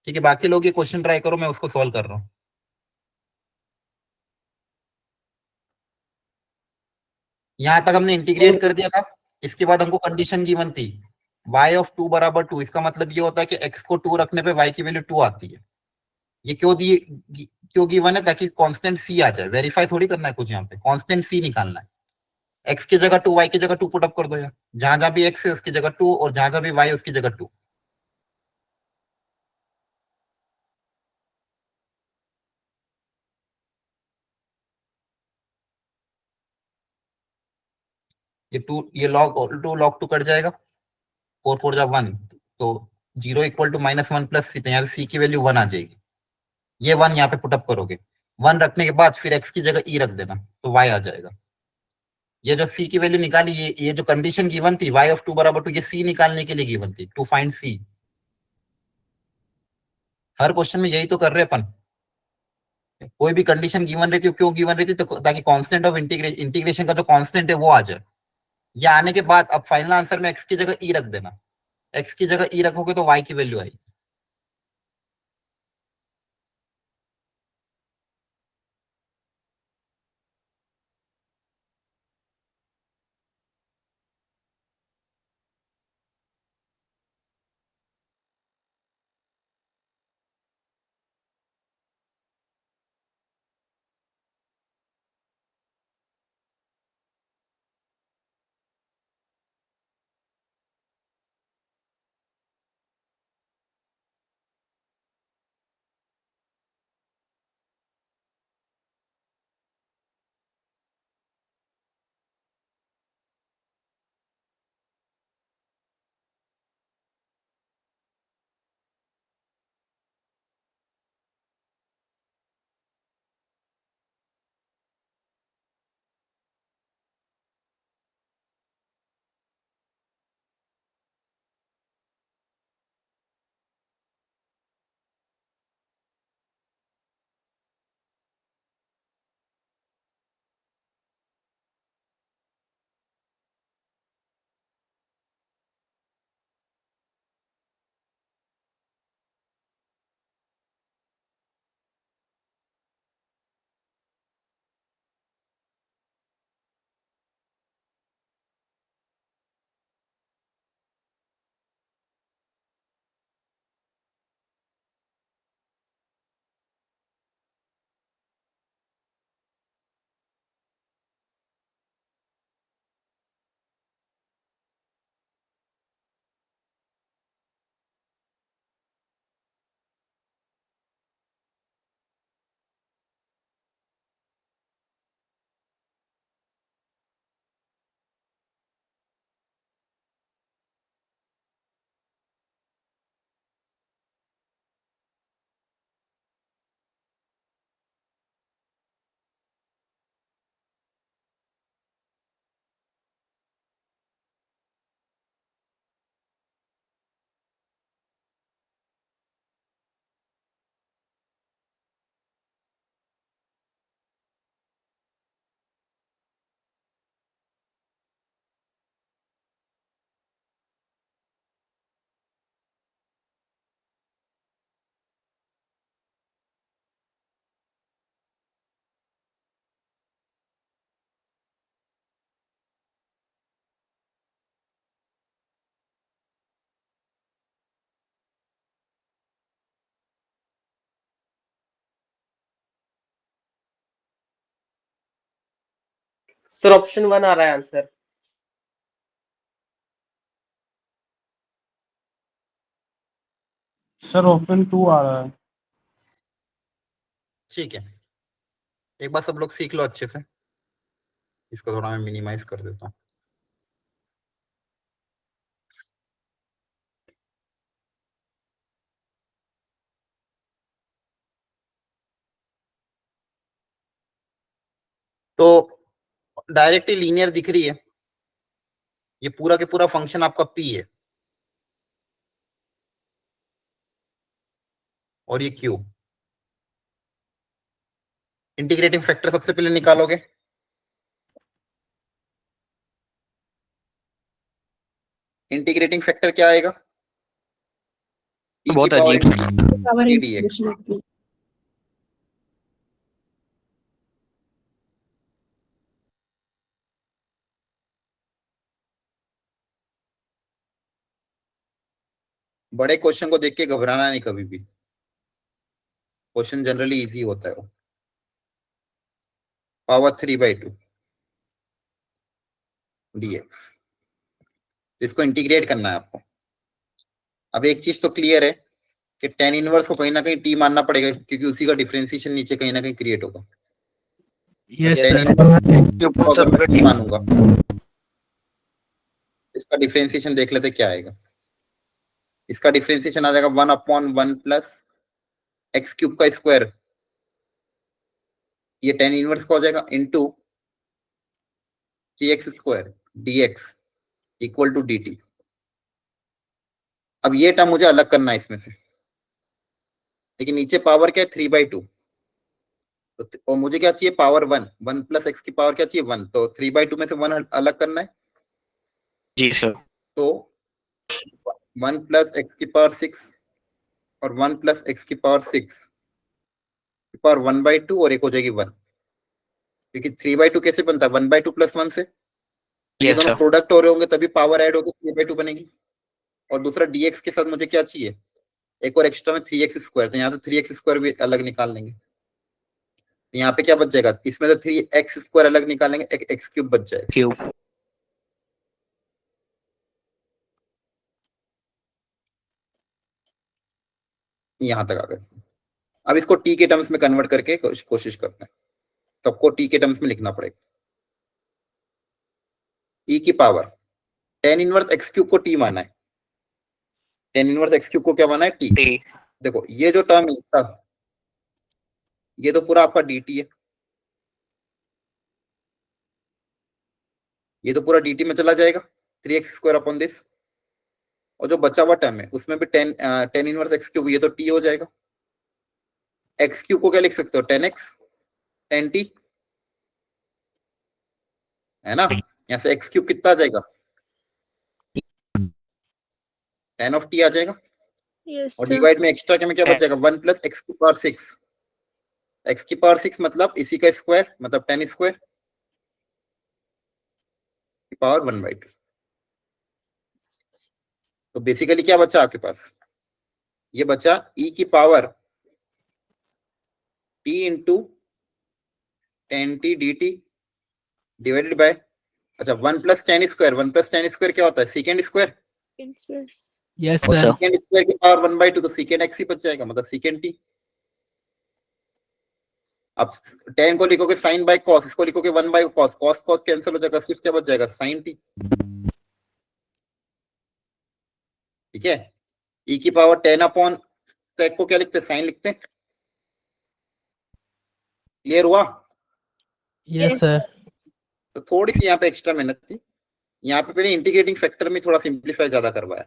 ठीक है, बाकी लोग ये क्वेश्चन ट्राई करो, मैं उसको सॉल्व कर रहा हूँ। यहां तक हमने इंटीग्रेट कर दिया था। इसके बाद हमको कंडीशन गिवन थी y ऑफ 2 बराबर 2। इसका मतलब ये होता है कि x को 2 रखने पे y की वैल्यू 2 आती है। ये क्यों गिवन है? ताकि कांस्टेंट c आ जाए। वेरीफाई थोड़ी करना है कुछ, यहाँ पे कांस्टेंट c निकालना है। x की जगह 2, y की जगह 2 पुटअप कर दो यार। जहां जहां भी x है उसकी जगह 2 और जहां जहां भी y है उसकी जगह 2। ये log 2 log 2 कट जाएगा, 4 4 जा 1, तो 0 इक्वल टू -1 प्लस c, तो यहाँ से c की वैल्यू 1 आ जाएगी। ये 1 यहाँ पे पुटअप करोगे, 1 रखने के बाद फिर x की जगह e रख देना, तो y आ जाएगा। ये जो c की वैल्यू निकाली, ये जो कंडीशन गिवन थी y ऑफ 2 बराबर 2, ये c निकालने के लिए गिवन थी, टू फाइंड c। हर क्वेश्चन में यही तो कर रहे हैं अपन। कोई भी कंडीशन गिवन रहती है, क्यों गिवन रहती है? तो ताकि कांस्टेंट ऑफ इंटीग्रेशन का जो कांस्टेंट है वो आ जाए। ये आने के बाद अब फाइनल आंसर में x की जगह e रख देना। x की जगह e रखोगे तो y की वैल्यू आएगी। सर ऑप्शन 1 आ रहा है आंसर। सर ऑप्शन 2 आ रहा है। ठीक है, एक बार सब लोग सीख लो अच्छे से। इसको थोड़ा मैं मिनिमाइज कर देता हूँ। तो डायरेक्टली लीनियर दिख रही है, ये पूरा के पूरा फंक्शन आपका पी है और ये क्यू। इंटीग्रेटिंग फैक्टर सबसे पहले निकालोगे, इंटीग्रेटिंग फैक्टर क्या आएगा? e की बहुत पावर अजीब। Power dx। बड़े क्वेश्चन को देख के घबराना नहीं कभी भी, क्वेश्चन जनरली इजी होता है वो। पावर 3/2 dx, इसको इंटीग्रेट करना है आपको। अब एक चीज तो क्लियर है कि tan इनवर्स को कहीं ना कहीं t मानना पड़ेगा, क्योंकि उसी का डिफरेंशिएशन नीचे कहीं ना कहीं क्रिएट होगा। Yes tan sir. इनवर्स को अगर मैं t मानूंगा, इसका डिफरेंशिएशन देख लेते क्या आएगा। इसका डिफरेंशिएशन आ जाएगा 1/1 प्लस एक्स क्यूब का स्क्वायर, ये tan इनवर्स का हो जाएगा, into dx square dx equal to dt। अब ये टर्म मुझे अलग करना है इसमें से, लेकिन नीचे पावर क्या है 3/2, और मुझे क्या चाहिए पावर 1 प्लस एक्स की पावर क्या चाहिए 1, तो 3/2 में से 1 अलग करना है। जी सर। तो 1 प्लस एक्स की पावर 6 और 1 प्लस एक्स की पावर 6 की पावर 1/2 और एक हो जाएगी 1, क्योंकि 3/2 कैसे बनता है 1/2 प्लस 1 से, तो ये यस दोनों सर। प्रोडक्ट हो रहे होंगे तभी पावर ऐड होकर 3/2 बनेगी। और दूसरा dx के साथ मुझे क्या चाहिए, एक और एक्स्ट्रा में 3x स्क्वायर, तो यहाँ से 3x स्क्वायर भी अलग निकाल लेंगे। यहाँ पे क्या बच जाएगा, इसमें से 3x स्क्वायर अलग निकालेंगे, एक एक्स क्यूब बच जाएगा। क्यूब। यहाँ तक आ गए। अब इसको t के टर्म्स में कन्वर्ट करके कोशिश करते हैं, सबको t के टर्म्स में लिखना पड़ेगा। e की power tan inverse x cube को t माना है, tan इनवर्स x क्यूब को क्या माना है t। टी। देखो ये जो टर्म है ये तो पूरा आपका dt है, ये तो पूरा dt में चला जाएगा 3x स्क्वायर अपॉन दिस, और जो बचा हुआ टर्म है उसमें भी tan इनवर्स x क्यूब, ये तो t हो जाएगा। x क्यूब को क्या लिख सकते हो 10x tan t, है ना। यहाँ से x क्यूब कितना आ जाएगा, tan ऑफ t आ जाएगा, यस और सर। डिवाइड में एक्स्ट्रा के में क्या बच जाएगा 1 प्लस एक्स की पावर 6, एक्स की पावर 6 मतलब इसी का स्क्वायर, मतलब 10 स्क्वायर की पावर 1/2। तो बेसिकली क्या बचा आपके पास, ये बचा e की power t into tan t dt divided by, अच्छा 1 plus tan square, 1 plus tan square क्या होता है सेकेंड स्क्वायर, यस और सर। सेकेंड स्क्वायर की पावर 1/2, तो सेकेंड एक्स ही बच जाएगा, मतलब सेकेंड टी। अब tan को लिखोगे साइन बाय कॉस, इसको लिखोगे 1 by cos, cos cos cancel हो जाएगा, सिर्फ क्या बच जाएगा साइन टी। ठीक है, e की पावर 10 अपॉन सेक को क्या लिखते हैं साइन लिखते हैं। क्लियर हुआ। Yes sir. तो थोड़ी सी यहाँ पे एक्स्ट्रा मेहनत थी, यहाँ पे पहले इंटीग्रेटिंग फैक्टर में थोड़ा सिंप्लीफाई ज्यादा करवाया।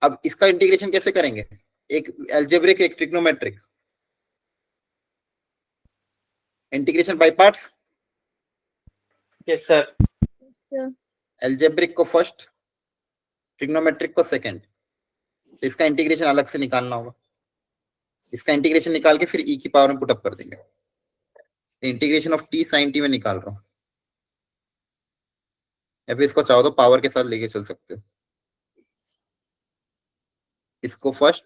अब इसका इंटीग्रेशन कैसे करेंगे, एक एल्जेब्रिक एक trigonometric, integration by parts. Yes sir. Algebraic को फर्स्ट, ट्रिग्नोमेट्रिक को सेकंड, तो इसका इंटीग्रेशन अलग से निकालना होगा। इसका इंटीग्रेशन निकाल के फिर e की पावर में पुट अप कर देंगे। Integration of t sin t में निकाल रहा हूं, या फिर इसको चाहो तो पावर के साथ लेके चल सकते हो, इसको फर्स्ट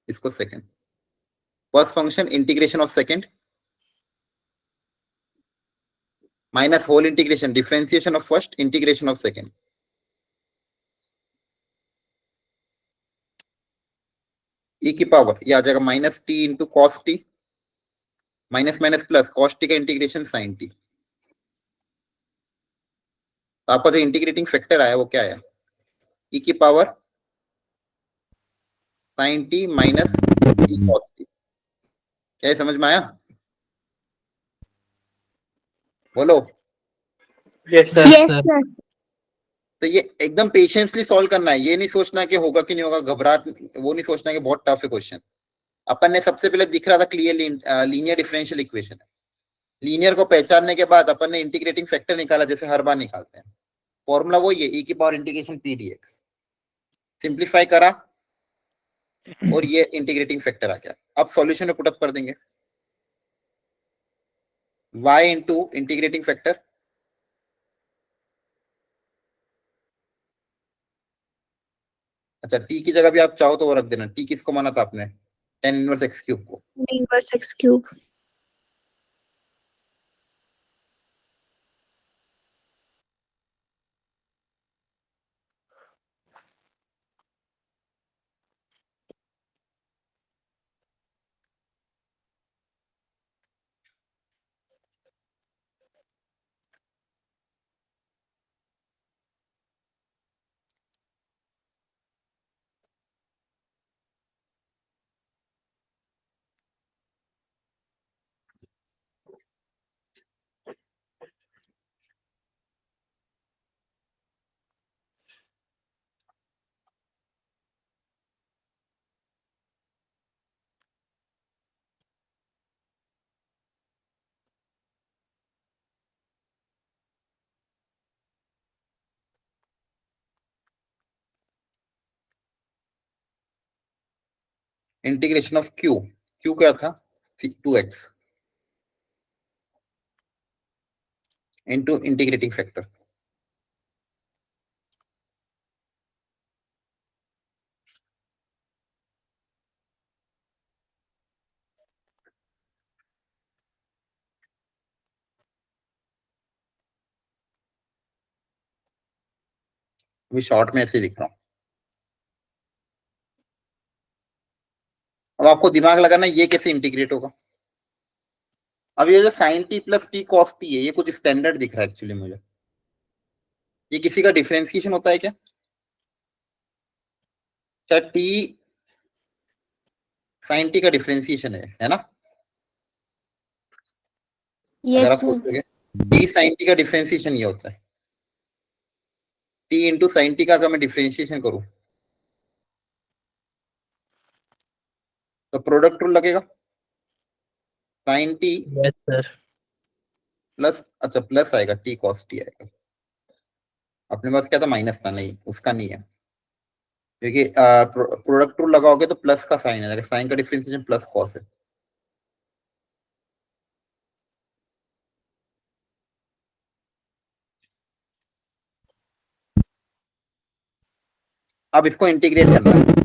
इसको second. First function integration of second, minus whole integration, differentiation of first, integration of second. E की पावर ये आ जाएगा minus t into cos t, minus minus plus cos t का इंटीग्रेशन साइन टी। तो आपका जो integrating factor आया वो क्या आया, ई की power sine T minus T cos T. क्या ये समझ में आया? बोलो। Yes sir. Yes, sir. तो ये एकदम पेशेंसली सॉल्व करना है, ये नहीं सोचना कि होगा कि नहीं होगा, घबराहट वो नहीं सोचना कि बहुत टफ है क्वेश्चन। अपन ने सबसे पहले दिख रहा था क्लियरली लीनियर डिफरेंशियल इक्वेशन है। लीनियर को पहचानने के बाद अपन ने इंटीग्रेटिंग फैक्टर निकाला, जैसे हर बार निकालते हैं। फॉर्मूला वही है, ई की power integration p dx. Simplify करा और ये इंटीग्रेटिंग फैक्टर आ गया। अब सॉल्यूशन में पुटअप कर देंगे, y इंटू इंटीग्रेटिंग फैक्टर अच्छा t की जगह भी आप चाहो तो वो रख देना। t किसको माना था आपने, tan इनवर्स x क्यूब को। Inverse x cube. Integration of q, q क्या था 2x इंटू इंटीग्रेटिंग फैक्टर। अभी शॉर्ट में ऐसे दिख रहा हूं। अब आपको दिमाग लगाना ये कैसे इंटीग्रेट होगा। अब ये जो sine t plus t cos t है, ये कुछ स्टैंडर्ड दिख रहा है एक्चुअली मुझे। ये किसी का डिफरेंशिएशन होता है क्या? क्या टी साइन टी का डिफरेंशिएशन है ना? अगर आप यस सोचोगे टी साइन टी का डिफरेंशिएशन ये होता है, टी इंटू साइन टी का अगर मैं डिफरेंशिएशन करूं तो प्रोडक्ट रूल लगेगा, sine t Yes, sir. Plus अच्छा प्लस आएगा टी कॉस टी आएगा। अपने पास क्या था, माइनस था, नहीं उसका नहीं है, क्योंकि प्रोडक्ट रूल लगाओगे तो प्लस का साइन है, साइन का डिफरेंशिएशन प्लस कॉस है। अब इसको इंटीग्रेट करना है।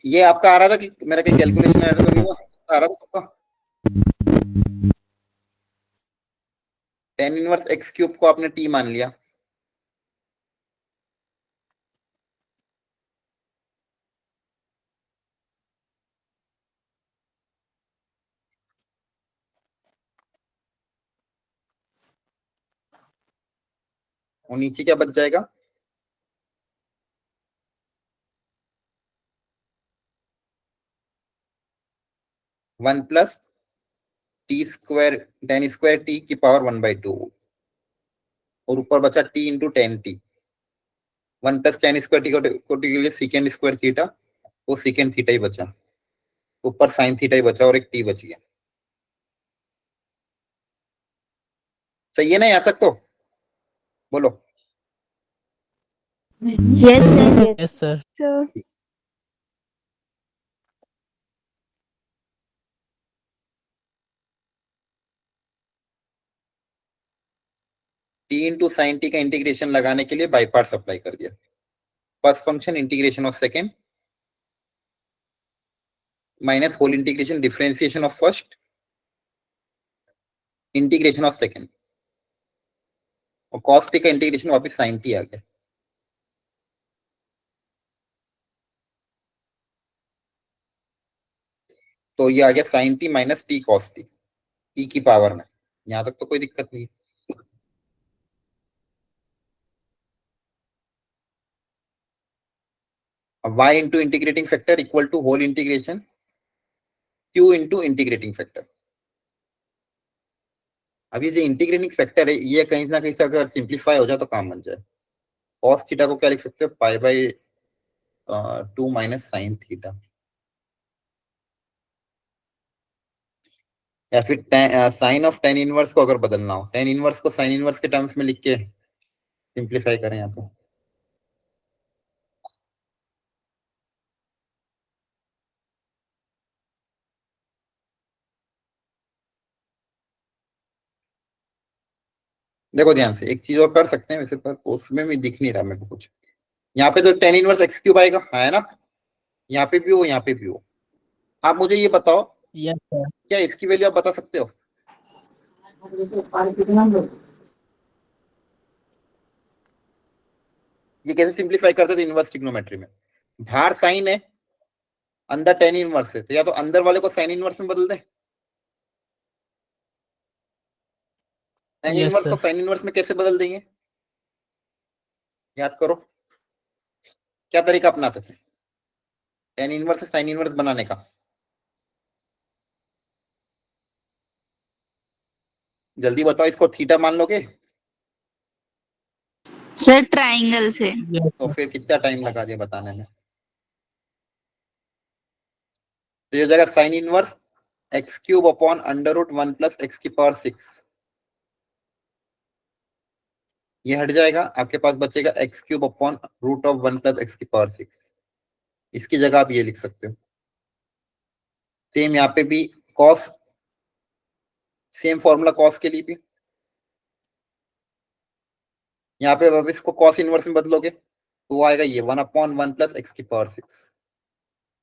ये आपका आ रहा था कि मेरा कहीं कैलकुलेशन आ रहा था, तो नहीं हुआ? आ रहा था सबका। tan इनवर्स x क्यूब को आपने t मान लिया, और नीचे क्या बच जाएगा, one plus T square ten square T की पावर 1/2 और ऊपर बचा T into ten T. 1 plus ten square T को टी के लिए सेकेंड स्क्वायर थीटा, वो सेकेंड थीटा ही बचा, ऊपर साइन थीटा ही बचा और एक टी बच गया। सही है ना यहाँ तक? तो बोलो। Yes sir. Yes, sir. T into sine t का इंटीग्रेशन लगाने के लिए बाई पार्ट्स अप्लाई कर दिया। First function integration of second, minus whole integration differentiation of first integration of second, और cos t का इंटीग्रेशन वापस sin t आ गया। तो ये आ गया sin t माइनस t cos t e की पावर में। यहां तक तो कोई दिक्कत नहीं है। अब y into integrating factor equal to whole integration q into integrating factor. अब ये जो इंटीग्रेटिंग फैक्टर है ये कहीं ना कहीं से अगर सिंप्लीफाई हो जाए तो काम बन जाए। cos थीटा को क्या लिख सकते हो, pi by 2 minus sine theta, या फिर साइन ऑफ टेन इनवर्स को अगर बदलना हो, टेन इनवर्स को साइन इनवर्स के टर्म्स में लिख के सिंप्लीफाई करें यहाँ पे। देखो ध्यान से, एक चीज और कर सकते हैं वैसे, पर उसमें भी दिख नहीं रहा मेरे को कुछ। यहाँ पे जो टेन इनवर्स एक्स क्यूब आएगा है ना, यहाँ पे भी हो यहाँ पे भी हो। आप मुझे ये बताओ, यस सर। क्या इसकी वैल्यू आप बता सकते हो? ये कैसे सिंप्लीफाई करते थे इनवर्स ट्रिग्नोमेट्री में? बाहर साइन है, अंदर टेन इनवर्स है, तो या तो अंदर वाले को साइन इनवर्स में बदल दे। साइन यस इनवर्स को सर। साइन इनवर्स में कैसे बदल देंगे? याद करो, क्या तरीका अपनाते थे टेन इनवर्स से साइन इनवर्स बनाने का? जल्दी बताओ, इसको थीटा मान लोगे? सर ट्राइंगल से। यस तो सर। फिर कितना टाइम लगा दिया बताने में? तो ये हो जाएगा sine inverse x cube upon under root 1 plus x की पावर 6। ये हट जाएगा, आपके पास बचेगा x cube upon root of 1 plus x की पावर 6। इसकी जगह आप ये लिख सकते हो। सेम यहाँ पे भी कॉस, सेम फॉर्मूला कॉस के लिए भी। यहाँ पे अब इसको कॉस इनवर्स में बदलोगे तो आएगा ये 1 अपॉन 1 प्लस एक्स की पावर 6।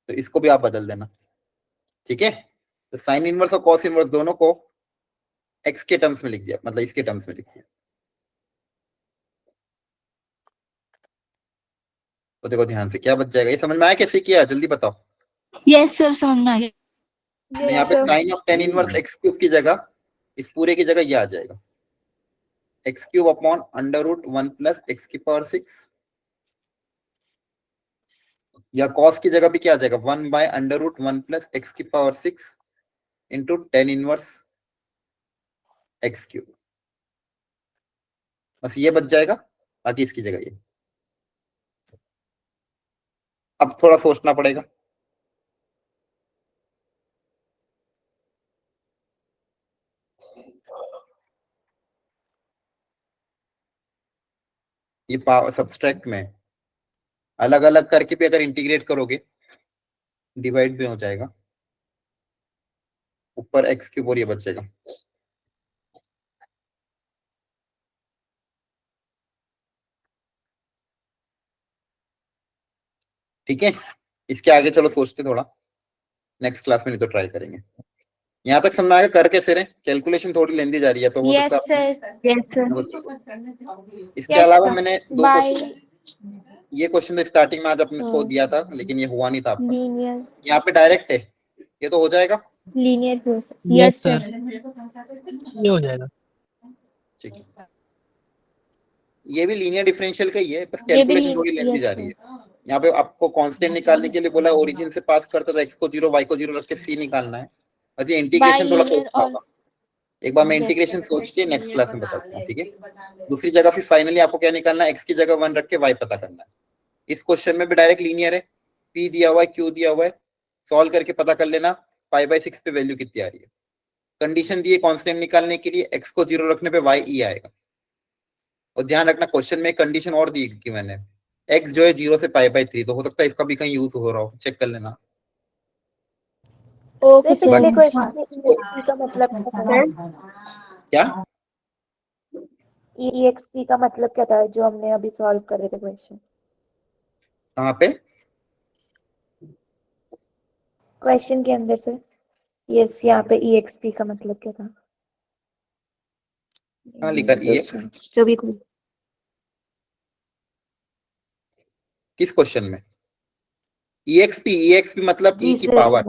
तो इसको भी आप बदल देना, ठीक है? तो साइन इनवर्स और कॉस इनवर्स दोनों को एक्स के टर्म्स में लिख दिया, मतलब इसके टर्म्स में लिख दिया। तो देखो ध्यान से, क्या बच जाएगा? ये समझ में आया कैसे किया? जल्दी बताओ। यस सर समझ में आ गया। तो यहाँ पे sine of tan inverse x cube की जगह, इस पूरे की जगह ये आ जाएगा x cube upon under root 1 plus x की पावर 6, या कॉस की जगह भी क्या आ जाएगा 1 बाय अंडर रूट 1 प्लस एक्स की power 6 into tan inverse x cube. बस ये बच जाएगा, बाकी इसकी जगह ये। अब थोड़ा सोचना पड़ेगा। ये पावर सब्सट्रैक्ट में अलग अलग करके भी अगर इंटीग्रेट करोगे डिवाइड भी हो जाएगा, ऊपर एक्स क्यूब और ये बचेगा। ठीक है, इसके आगे चलो सोचते थोड़ा, नेक्स्ट क्लास में नहीं तो ट्राई करेंगे। यहाँ तक समझ आएगा कर कैसे रहे? कैलकुलेशन थोड़ी लेंदी जा रही है तो हो यस सकता है। सर। Yes sir. इसके अलावा मैंने दो बाय क्वेश्चन, ये क्वेश्चन तो स्टार्टिंग में आज अपने को दिया था लेकिन ये हुआ नहीं था आपका। लीनियर, यहाँ पे डायरेक्ट है, ये तो हो जाएगा। Linear process. Yes yes sir. Sir. ये हो जाएगा। ठीक है, ये भी लीनियर डिफरेंशियल का ही है, बस ये भी कैलकुलेशन थोड़ी लेंदी जा रही है। यहाँ पे आपको कांस्टेंट निकालने के लिए बोला, ओरिजिन से पास करता था एक्स को 0 वाई को 0 रख के सी निकालना है। बस ये इंटीग्रेशन थोड़ा बाइलिनियर सोचना और होगा। एक बार मैं Yes, इंटीग्रेशन sir. सोच के नेक्स्ट क्लास में बताता हूँ, ठीक है? दूसरी जगह फिर फाइनली आपको क्या निकालना है, एक्स की जगह 1 रख के वाई पता करना है। इस क्वेश्चन में भी डायरेक्ट लीनियर है, पी दिया हुआ है, क्यू दिया हुआ है, सॉल्व करके पता कर लेना पाई बाई 6 पे वैल्यू कितनी आ रही है। कंडीशन दी है कांस्टेंट निकालने के लिए, एक्स को 0 रखने पे वाई ई आएगा। और ध्यान रखना क्वेश्चन में कंडीशन और दी कि मैंने एक्स जो है 0 से पाई बाई 3, तो हो सकता है इसका भी कहीं यूज हो रहा हो, चेक कर लेना। ओके पिछले सर। क्वेश्चन में EXP का मतलब क्या था? क्या EXP का मतलब क्या था जो हमने अभी सॉल्व कर रहे थे क्वेश्चन? कहाँ पे? क्वेश्चन के अंदर सर यस यहाँ पे EXP का मतलब क्या था? हाँ लिखा EX जो भी कोई किस क्वेश्चन में? EXP मतलब जी E की सर पावर।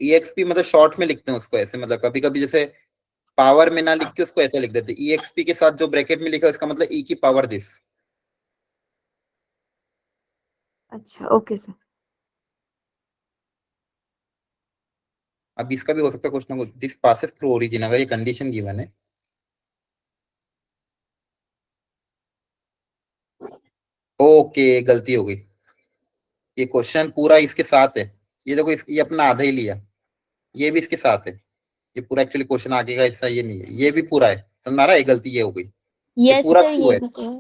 EXP मतलब शॉर्ट में लिखते हैं उसको ऐसे, मतलब कभी कभी जैसे पावर में ना लिख के उसको ऐसे लिख देते हैं। EXP के साथ जो ब्रैकेट में लिखा है उसका मतलब E की पावर दिस। अच्छा ओके सर। अब इसका भी हो सकता है कुछ ना कुछ, दिस पासेस थ्रू ओरिजिन, अगर ये कंडीशन गिवन है। ओके गलती हो गई, ये क्वेश्चन पूरा इसके साथ है। ये देखो ये अपना आधा ही लिया, ये भी इसके साथ है। ये पूरा एक्चुअली क्वेश्चन आगे का हिस्सा ये नहीं है, ये भी पूरा है। समझ में आ रहा है? ये गलती ये हो गई। यस पूरा सर, क्यू ये है। भी तो।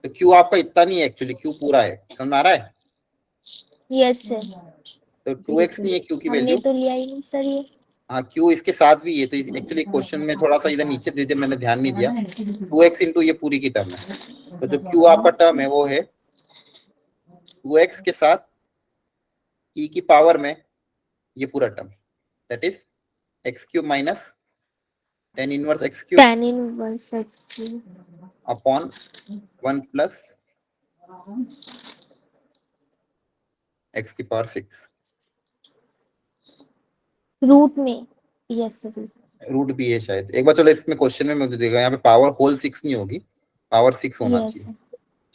तो क्यू आपका इतना नहीं है एक्चुअली, क्यू पूरा है। समझ में आ रहा है? यस सर, तो 2x नहीं है क्यू की हमने वैल्यू। तो लिया ही नहीं सर ये। हाँ क्यू इसके साथ भी है, तो एक्चुअली क्वेश्चन में थोड़ा सा इधर नीचे दे दिया, मैंने ध्यान नहीं दिया। 2x इंटू ये पूरी की टर्म है, तो जो क्यू आपका टर्म है वो है 2x के साथ e की पावर में ये पूरा term, that is x cube minus tan inverse x cube tan inverse x cube upon 1 plus x की पावर 6 रूट में। यस सर, रूट भी है शायद। एक बार चलो इसमें क्वेश्चन में मुझे देखा, यहाँ पे पावर होल 6 नहीं होगी, पावर 6 होना यस चाहिए।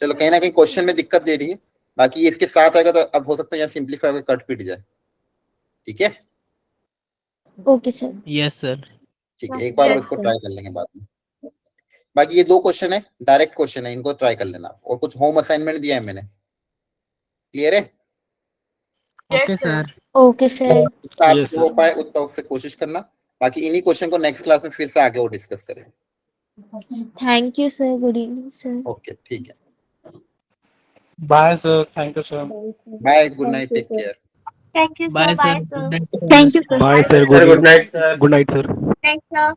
चलो कहीं ना कहीं क्वेश्चन में दिक्कत दे रही है, बाकी ये इसके साथ आएगा तो अब हो सकता है यहाँ सिंप्लीफाई होकर कट पिट जाए। ठीक है, ओके सर। Yes sir. ठीक है, एक बार और इसको ट्राई कर लेंगे बाद में। बाकी ये 2 क्वेश्चन है, डायरेक्ट क्वेश्चन है, इनको ट्राई कर लेना। और कुछ होम असाइनमेंट दिया है मैंने, क्लियर है? Okay sir. Okay sir. जितना Yes, आपसे हो पाए उतना उससे कोशिश करना। बाकी इन्हीं क्वेश्चन को नेक्स्ट क्लास में फिर से आगे और डिस्कस करेंगे। Thank you sir, good evening sir. Okay ठीक है, bye sir, thank you sir. Bye, good night, take care. Thank you bye sir, sir, bye sir. Thank you sir. Bye sir, sir good night sir. Good night sir. Thanks sir.